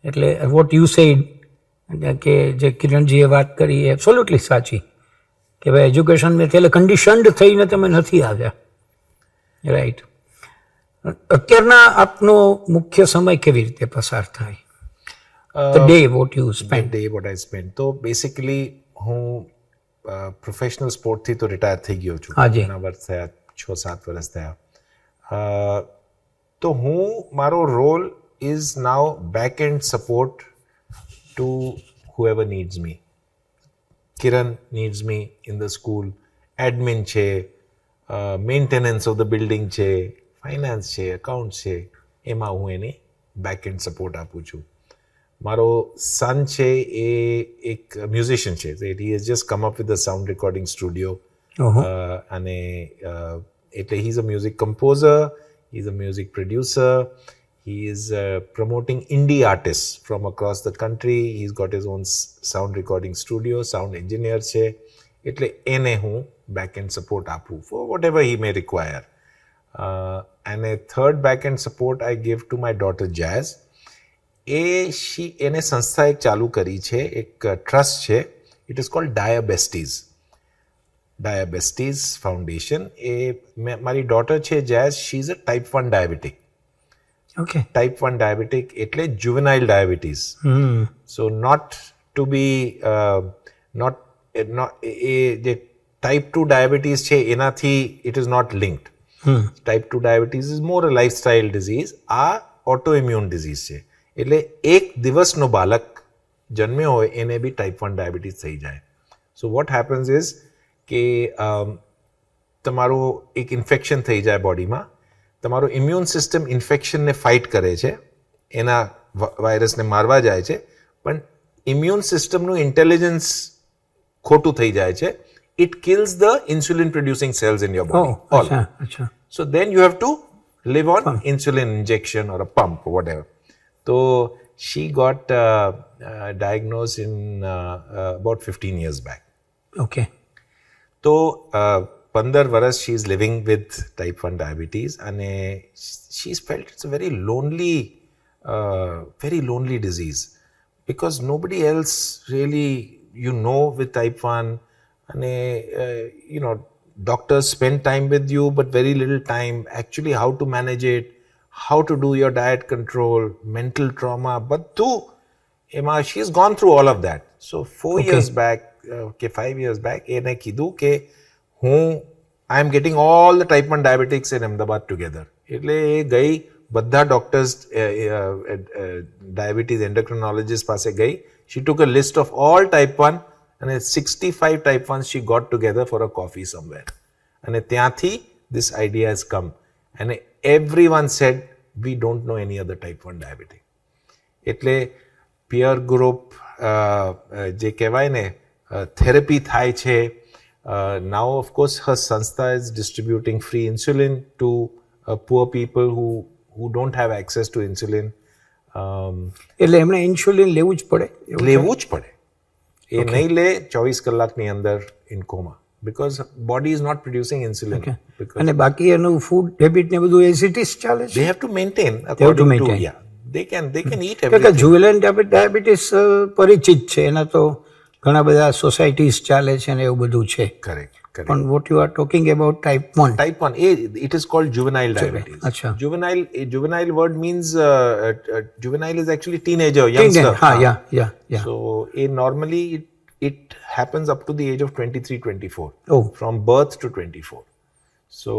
એટલે વોટ યુ સેડ, કે જે કિરણજીએ વાત કરી એ એબ્સોલ્યુટલી સાચી, કે ભાઈ એજ્યુકેશન મેં એટલે કન્ડિશન્ડ થઈને તમે નથી આવ્યા. રાઈટ. અત્યારના આપનો મુખ્ય સમય કેવી રીતે પસાર થાય? The day what you spend. The day what I spend. તો બેસિકલી હું પ્રોફેશનલ સ્પોર્ટથી તો રિટાયર થઈ ગયો છું. ઘણા વર્ષ થયા, 6-7 વર્ષ થયા. તો મારો role is now back and support to whoever needs me. Kiran needs me in the school. Admin છે, મેન્ટેનન્સ ઓફ ધ બિલ્ડિંગ છે, ફાઇનાન્સ છે, અકાઉન્ટ છે, એમાં હું એને બેક એન્ડ સપોર્ટ આપું છું. મારો સન છે એ એક મ્યુઝિશિયન છે, he has just come up with a sound recording studio. અને એટલે he is a music composer, he is a music producer, he is promoting indie artists from across the country. He's got his own sound recording studio, sound engineer છે. એટલે એને હું back end support આપું for whatever he may require. And a third back end support I give to my daughter Jazz. એને સંસ્થા એક ચાલુ કરી છે, એક ટ્રસ્ટ છે, it is called Diabestes Foundation. મારી ડોટર છે Jazz, she is a type 1 diabetic. Okay. Type 1 diabetic એટલે juvenile diabetes. So not to be જે type 2 diabetes છે એનાથી it is not linked. Type 2 diabetes is more a lifestyle disease. આ autoimmune disease છે. એટલે એક દિવસનો બાળક જન્મ્યો હોય એને બી type 1 diabetes થઈ જાય. So what happens is કે તમારું એક ઇન્ફેક્શન થઈ જાય બોડીમાં, તમારો ઇમ્યુન સિસ્ટમ ઇન્ફેક્શનને ફાઇટ કરે છે, એના વાયરસને મારવા જાય છે, પણ ઇમ્યુન સિસ્ટમનું ઇન્ટેલિજન્સ ખોટું થઈ જાય છે. It kills the insulin producing cells in your body. So then you have to live on insulin injection or a pump or whatever. So she got diagnosed in about 15 years back. Okay. So 15 વર્ષ she is living with type 1 diabetes and she's felt it's a very lonely disease because nobody else really with type 1 and doctors spend time with you but very little time actually how to manage it, how to do your diet control, mental trauma, but she's gone through all of that. So 4 years back, 5 years back, એને કીધું કે I am getting all the type 1 diabetics in Ahmedabad together. એટલે એ ગઈ, બધા doctors diabetes endocrinologist પાસે ગઈ. She took a list of all type 1 and 65 type 1s she got together for a coffee somewhere. And ત્યાંથી this idea has come. And everyone said, we don't know any other type 1 diabetic. એટલે peer group, જે કહેવાય ને, therapy થાય છે. Now, of course, her sanstha is distributing free insulin to poor people who don't have access to insulin. એટલે એમણે insulin લેવું જ પડે? લેવું જ પડે. એ નહીં લે 24 કલાકની અંદર in comma because body is not producing insulin. અને બાકી એનું ફૂડ હેબિટ ને બધું એઝ ઇટ ઇઝ ચાલે છે? They have to maintain according to yeah. They can eat everything. કે જુવેલાઇન ડાયાબિટીસ પરિચિત છે, એના તો ઘણા બધા સોસાયટીઝ ચાલે છે ને એવું બધું છે. Correct. પણ what you are talking about type 1? Type 1, it is called juvenile diabetes. Achha. Juvenile word means juvenile is actually teenager, youngster. Yeah. So normally it happens up to the age of 23-24. Oh. From birth to 24. So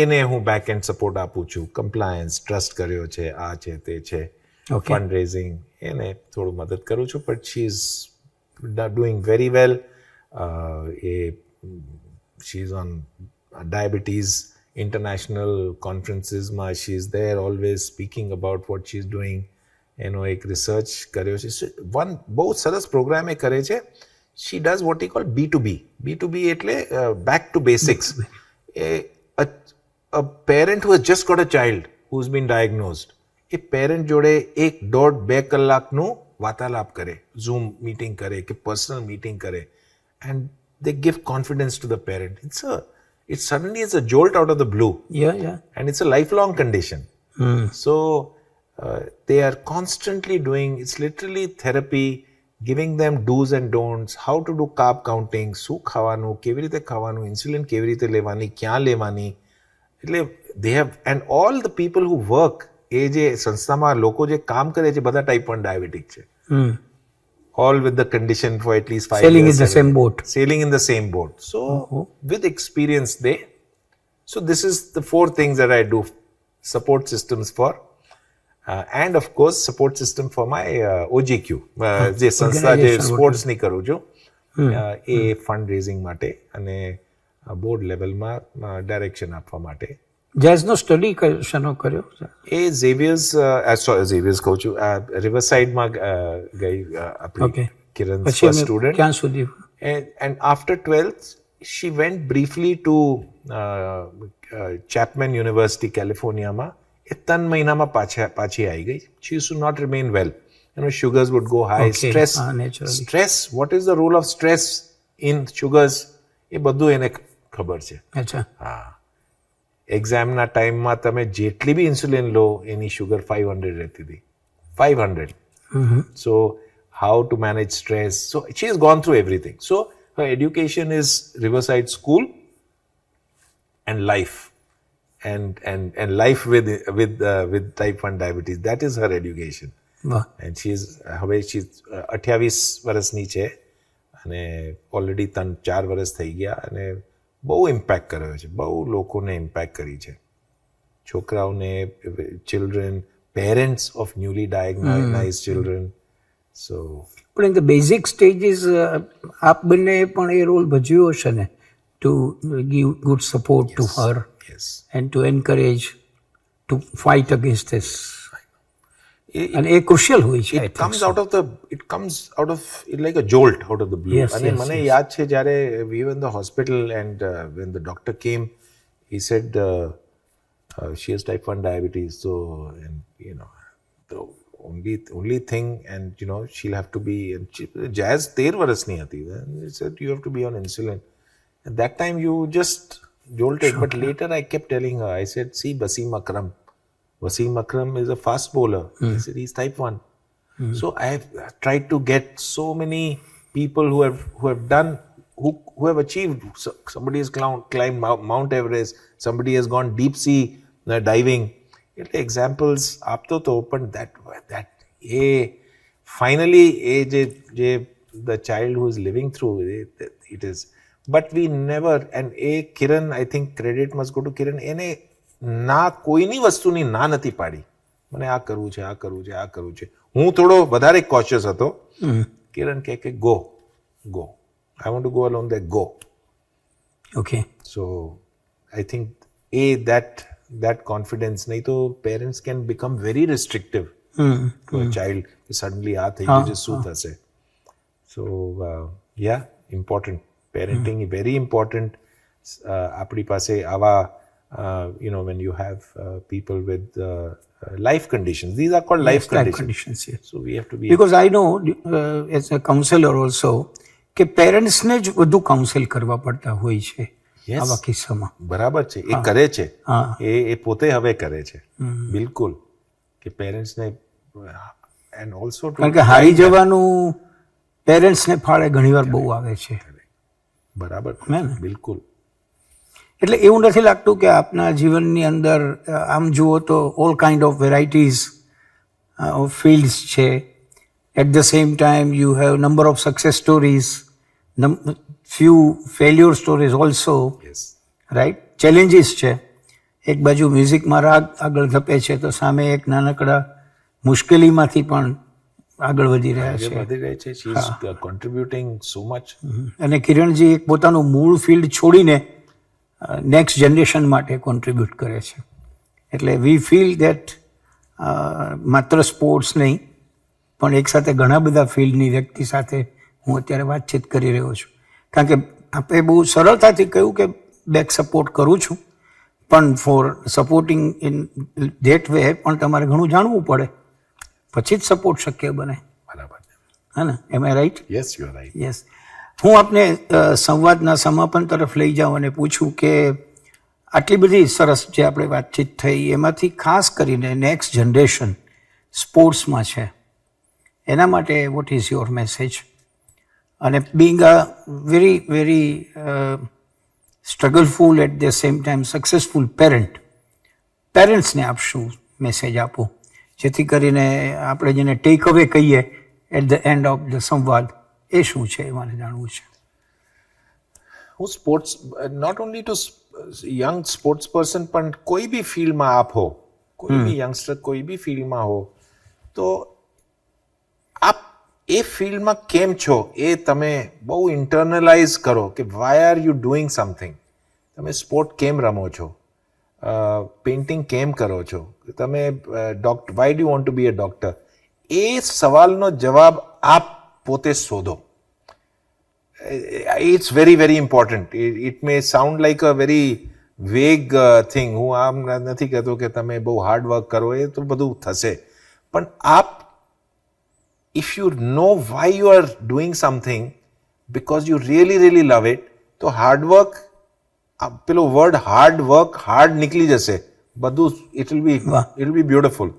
એને હું back end support આપું છું. Compliance, trust કર્યો છે, આ છે, તે છે. Okay. Fundraising, એને થોડું મદદ કરું છું, but she is doing very well. she's on diabetes international conferences ma, she's there always speaking about what she's doing. એનો એક રિસર્ચ કર્યો છે. વન બહુ સરસ પ્રોગ્રામ એ કરે છે. she does what he call B2B એટલે back to basics. a parent who has just got a child who's been diagnosed, A parent જોડે 1.5-2 કલાકનું વાર્તાલાપ કરે, ઝૂમ મીટિંગ કરે કે પર્સનલ મીટિંગ કરે, and they give confidence to the parent. It suddenly is a jolt out of the blue. And it's a lifelong condition. So they are constantly doing, it's literally therapy, giving them do's and don'ts, how to do carb counting, શું ખાવાનું, કેવી રીતે ખાવાનું, insulin કેવી રીતે લેવાની, ક્યાં લેવાની. એટલે they have, and all the people who work, એ જે સંસ્થામાં લોકો જે કામ કરે છે બધા ટાઈપ 1 ડાયાબિટીક છે. All with the condition for at least 5 sailing years. in the same boat. Sailing in the same boat. So with experience so this is the 4 things that I do. Support systems for and of course support system for my OGQ. જે સંસ્થા જે sports ની કરું છું એ fund raising માટે અને board લેવલમાં direction આપવા માટે. જેઝનો સ્ટડી શેનો કર્યો? એ ઝેવિયર્સ કહું છું, રિવરસાઇડમાં ગઈ આપણી કિરણ સ્ટુડન્ટ. ક્યાં સુધી? And after 12th she went briefly to Chapman University California. એ 3 મહિનામાં પાછી આવી ગઈ. She used to not remain well. Sugars would go high. Stress, what is the role of stress in sugars? એ બધું એને ખબર છે. હા, એક્ઝામના ટાઈમમાં તમે જેટલી બી ઇન્સ્યુલિન લો એની શુગર 500 રહેતી હતી. 500. So how to manage stress. So she has gone through everything. So her education is Riverside School and life. And life with type 1 diabetes. That is her education. And she's 28 વર્ષની છે અને already 3-4 વર્ષ થઈ ગયા અને બહુ impact કર્યો છે, બહુ લોકોને ઇમ્પેક્ટ કરી છે, છોકરાઓને, children, parents of newly diagnosed children. So પણ ઇન ધ બેઝિક સ્ટેજીસ આપ બંને પણ એ રોલ ભજવ્યો હશે ને, to give good support to her and to encourage to fight against this. અને એ ક્રુશિયલ હોય છે. it comes out of it like a jolt out of the blue. અને મને યાદ છે જ્યારે we were in the hospital and when the doctor came he said she has type 1 diabetes, so and the only thing, and she'll have to be, and Jazz 13 વર્ષની હતી, and he said you have to be on insulin. At that time you just jolted. But later I kept telling her, I said, see Wasim Akram is a fast bowler. I said, he's type 1. So I have tried to get so many people who have done, who have achieved. Somebody has climbed Mount Everest. Somebody has gone deep sea diving. Examples આપતો તો, પણ that finally the child who is living through it is. But we never, and Kiran, I think credit must go to Kiran. એને ના કોઈની વસ્તુની ના નથી પાડી. મને આ કરવું છે. હું થોડો વધારે કોશિયસ હતો. કિરણ કહે કે go, I want to go alone, that go. Okay. So I think that confidence, નહીં તો parents can become very restrictive to a child. Suddenly આ થઈ ગયું છે, શું થશે? So yeah, important. Parenting very important. આપણી પાસે આવા when you have people with life conditions, these are called life conditions. Yes. So we have to be, because I know as a counselor also કે પેરેન્ટ્સને જ વધુ counsel કરવા પડતા હોય છે આવા કિસ્સામાં. બરાબર છે, એ કરે છે, એ પોતે હવે કરે છે બિલકુલ, કે પેરેન્ટ્સને, એન્ડ ઓલ્સો કારણ કે હારી જવાનું પેરેન્ટ્સને ફાળે ઘણીવાર બહુ આવે છે. બરાબર, બિલકુલ. એટલે એવું નથી લાગતું કે આપના જીવનની અંદર આમ જુઓ તો all kind of varieties of fields છે. At the same time you have number of success stories, few failure stories also, right? Challenges છે. એક બાજુ મ્યુઝિકમાં રાગ આગળ ધપે છે તો સામે એક નાનકડા મુશ્કેલીમાંથી પણ આગળ વધી રહ્યા છે. વધી રહી છે. She is contributing so much. અને કિરણજી એક પોતાનું મૂળ ફિલ્ડ છોડીને નેક્સ્ટ જનરેશન માટે કોન્ટ્રીબ્યુટ કરે છે. એટલે વી ફીલ દેટ માત્ર સ્પોર્ટ્સ નહીં પણ એક સાથે ઘણા બધા ફિલ્ડની વ્યક્તિ સાથે હું અત્યારે વાતચીત કરી રહ્યો છું. કારણ કે આપણે બહુ સરળતાથી કહ્યું કે બેક સપોર્ટ કરું છું, પણ four supporting in that way પણ તમારે ઘણું જાણવું પડે, પછી જ સપોર્ટ શક્ય બને. બરાબર. હા ને, am I right? Yes, you are right. Yes. હું આપને સંવાદના સમાપન તરફ લઈ જાઉં અને પૂછું કે આટલી બધી સરસ જે આપણે વાતચીત થઈ એમાંથી ખાસ કરીને નેક્સ્ટ જનરેશન સ્પોર્ટ્સમાં છે, એના માટે વોટ ઇઝ યોર મેસેજ? અને being a very very struggleful at the same time successful પેરેન્ટ્સને આપ શું મેસેજ આપો, જેથી કરીને આપણે જેને ટેક અવે કહીએ at the end of the સંવાદ, એ શું છે એ મારે જાણવું છે. હું sports not only to young sports person, પણ કોઈ બી ફિલ્ડમાં આપ હો, કોઈ બી યંગસ્ટર કોઈ બી ફિલ્ડમાં હો, તો આપ એ ફિલ્ડમાં કેમ છો એ તમે બહુ ઇન્ટરનલાઇઝ કરો કે why are you doing something. તમે સ્પોર્ટ કેમ રમો છો, પેઇન્ટિંગ કેમ કરો છો, તમે why do want to be a doctor, એ સવાલનો જવાબ આપ પોતે શોધો. It's very very important. It may sound like a very vague thing. હું આમ નથી કહેતો કે તમે બહુ હાર્ડ વર્ક કરો, એ તો બધું થશે, પણ આપ if you know why you are doing something because you really really love it, તો હાર્ડ વર્ક, પેલો વર્ડ હાર્ડ વર્ક હાર્ડ નીકળી જશે બધું. It will be beautiful.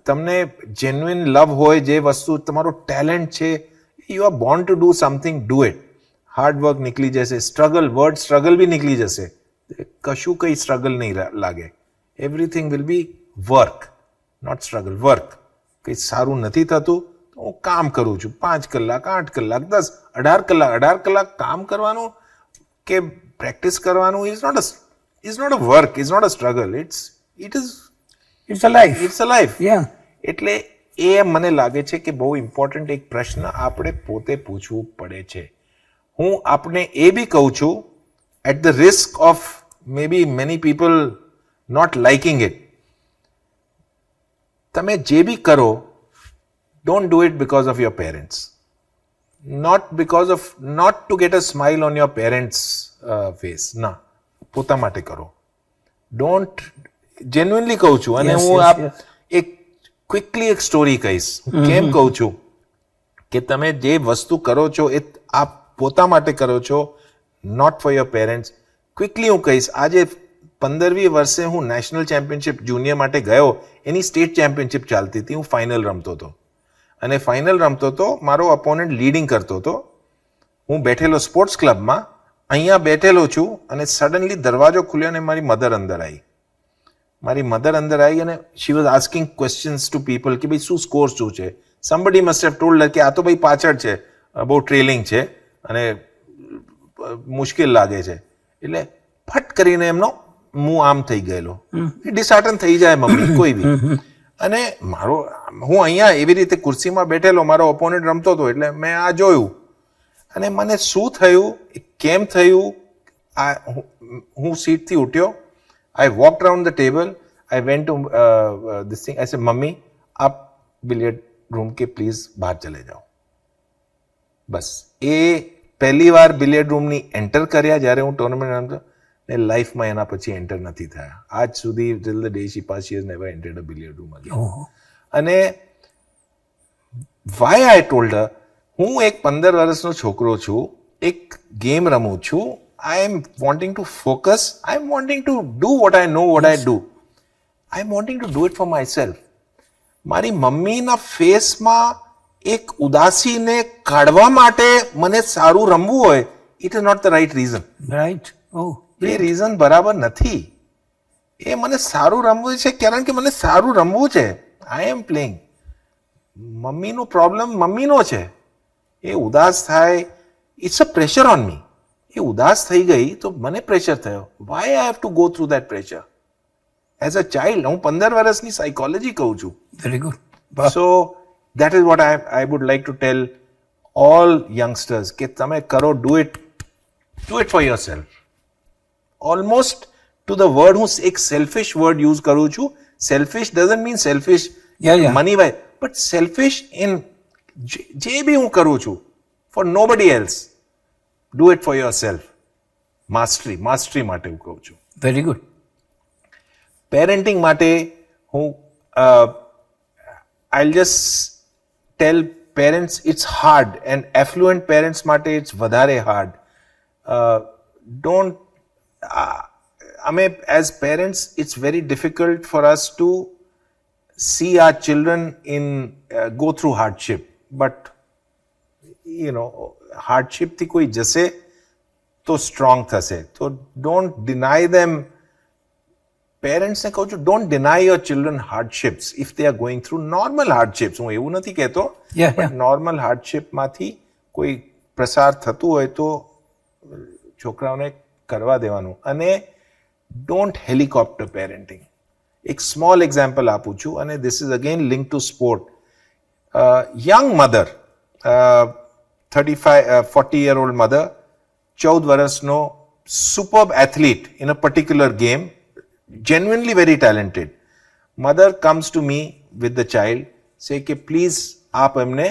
તમને જેન્યુઇન લવ હોય, જે વસ્તુ તમારો ટેલેન્ટ છે, you are born to do something, do it. Hard work નીકળી જશે. સ્ટ્રગલ, વર્ડ સ્ટ્રગલ બી નીકળી જશે. કશું કંઈ સ્ટ્રગલ નહીં લાગે. Everything will be work, not struggle. Work. કંઈ સારું નથી થતું, હું કામ કરું છું 5 કલાક 8 કલાક 10 18 કલાક કામ કરવાનું કે પ્રેક્ટિસ કરવાનું is not a work, is not a struggle. It's a life. એટલે એ મને લાગે છે કે બહુ ઇમ્પોર્ટન્ટ એક પ્રશ્ન આપણે પોતે પૂછવું પડે છે. હું આપણે એ બી કહું છું, at the risk of maybe many people not liking it, તમે જે બી કરો, don't do it because of your parents, not to get a smile on your parents face. ના, પોતા માટે કરો. don't, genuinely કહું છું. અને હું એક ક્વિકલી એક સ્ટોરી કહીશ. કેમ કહું છું કે તમે જે વસ્તુ કરો છો એ આપ પોતા માટે કરો છો, not for your parents. Quickly હું કહીશ. આજે 15મી વર્ષે હું નેશનલ ચેમ્પિયનશિપ જુનિયર માટે ગયો. એની સ્ટેટ ચેમ્પિયનશિપ ચાલતી હતી. હું ફાઇનલ રમતો હતો અને ફાઇનલ રમતો હતો, મારો અપોનન્ટ લીડિંગ કરતો હતો. હું બેઠેલો સ્પોર્ટ્સ ક્લબમાં, અહીંયા બેઠેલો છું, અને સડનલી દરવાજો ખુલ્યો અને મારી મધર અંદર આવી. અને she was asking questions to people કે ભાઈ શું સ્કોર શું છે. સમબડી મસ્ટ હેવ ટોલ્ડ કે આ તો ભાઈ પાછળ છે, બહુ ટ્રેલિંગ છે અને મુશ્કેલ લાગે છે. એટલે ફટ કરીને એમનો મું આમ થઈ ગયેલો. ડિસહાર્ટન થઈ જાય મમ્મી કોઈ બી. અને હું અહીંયા એવી રીતે ખુરશીમાં બેઠેલો, મારો ઓપોનન્ટ રમતો હતો, એટલે મેં આ જોયું અને મને શું થયું, કેમ થયું, હું સીટથી ઉઠ્યો. I walk round the table, I went to this thing, I say mummy આપ બિલિયર્ડ રૂમ કે પ્લીઝ બહાર ચલે જાઓ. બસ એ પહેલી વાર બિલિયર્ડ રૂમની એન્ટર કર્યા જ્યારે હું ટુર્નામેન્ટ રમતો, ને લાઈફમાં એના પછી એન્ટર નથી થયા આજ સુધી. Till the day she pass, she has never entered a billiard room again. અને વાય આઈ ટોલ્ડ હર, હું એક 15 વર્ષનો છોકરો છું, એક ગેમ રમું છું. I am wanting to focus, I am wanting to do what I know what I do, I am wanting to do it for myself. મારી મમ્મીના ફેસમાં એક ઉદાસીને કાઢવા માટે મને સારું રમવું હોય, it is not the right reason. Right. એ રીઝન બરાબર નથી. એ મને સારું રમવું છે કારણ કે મને સારું રમવું છે. આઈ એમ પ્લેઇંગ. મમ્મીનો પ્રોબ્લેમ મમ્મીનો છે. એ ઉદાસ થાય, it's a pressure on me. એ ઉદાસ થઈ ગઈ તો મને પ્રેશર થયો. Why I have to go through that pressure as a child. હું 15 વર્ષની સાયકોલોજી કહું છું. Very good. So That is what I would like to tell all youngsters કે તમે કરો, do it for yourself. Almost to the word, હું એક selfish word use કરું છું. Selfish doesn't mean selfish money wise, but selfish in જે બી હું કરું છું for nobody else. Do it for yourself. Mastery માટે હું કહું છું. Very good. પેરેન્ટિંગ માટે હું I'll just tell parents it's hard, and affluent parents માટે it's વધારે hard. As parents, it's very difficult for us to see our children go through hardship. But, hardship થી કોઈ જશે તો સ્ટ્રોંગ થશે. તો don't deny them. Parents ને કહું છું, don't deny your children hardships if they are going through normal hardships. હું એવું નથી કહેતો, but normal hardship માંથી કોઈ પ્રસાર થતું હોય તો છોકરાઓને કરવા દેવાનું. અને don't helicopter parenting. એક small example આપું છું, અને this is again linked to sport. Young mother, 40-year-old mother, 14 વર્ષનો superb athlete in a particular game, genuinely very talented. Mother comes to me with the child, say કે please આપ એમને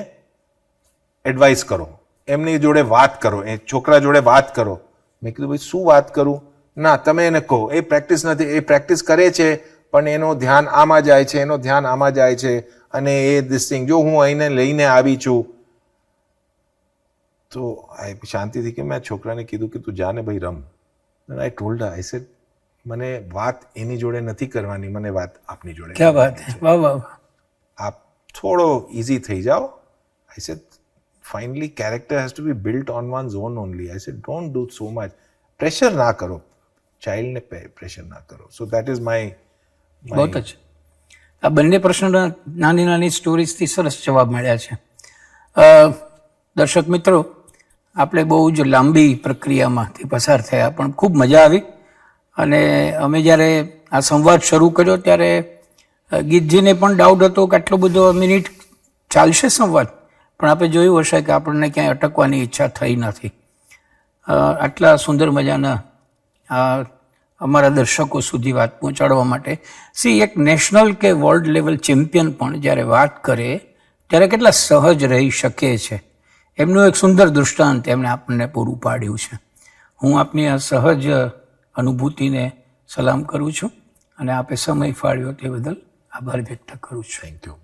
advice કરો, એમની જોડે વાત કરો, એ છોકરા જોડે વાત કરો. મેં કીધું ભાઈ શું વાત કરું? ના, તમે એને કહો, એ પ્રેક્ટિસ નથી, એ પ્રેક્ટિસ કરે છે પણ એનો ધ્યાન આમાં જાય છે, એનો ધ્યાન આમાં જાય છે, અને એ દિસ થિંગ જો હું અહીંને લઈને આવી છું. તો શાંતિથી કે મેં છોકરાને કીધું કે તું જાને ભાઈ રમ. આઈ ટોલ્ડ હર, આઈ સેડ મને વાત એની જોડે નથી કરવાની, મને વાત આપની જોડે. ક્યા વાત હે, વાહ વાહ. આપ થોડો ઇઝી થઈ જાઓ. I said finally character has to be built on one's own only. I said don't do so much pressure, ના કરો child ને pressure ના કરો. So that is my બહુ જ. આ બંને પ્રશ્નોના નાની નાની સ્ટોરીઝથી સરસ જવાબ મળ્યા છે. દર્શક મિત્રો, આપણે બહુ જ લાંબી પ્રક્રિયામાંથી પસાર થયા, પણ ખૂબ મજા આવી. અને અમે જ્યારે આ સંવાદ શરૂ કર્યો ત્યારે ગીતજીને પણ ડાઉટ હતો કે આટલો બધો મિનિટ ચાલશે સંવાદ, પણ આપણે જોયું હશે કે આપણને ક્યાંય અટકવાની ઈચ્છા થઈ નથી. આટલા સુંદર મજાના અમારા દર્શકો સુધી વાત પહોંચાડવા માટે એક નેશનલ કે વર્લ્ડ લેવલ ચેમ્પિયન પણ જ્યારે વાત કરે ત્યારે કેટલા સહજ રહી શકે છે, એમનું એક સુંદર દૃષ્ટાંત એમણે આપણને પૂરું પાડ્યું છે. હું આપની આ સહજ અનુભૂતિને સલામ કરું છું, અને આપે સમય ફાળ્યો તે બદલ આભાર વ્યક્ત કરું છું. Thank you.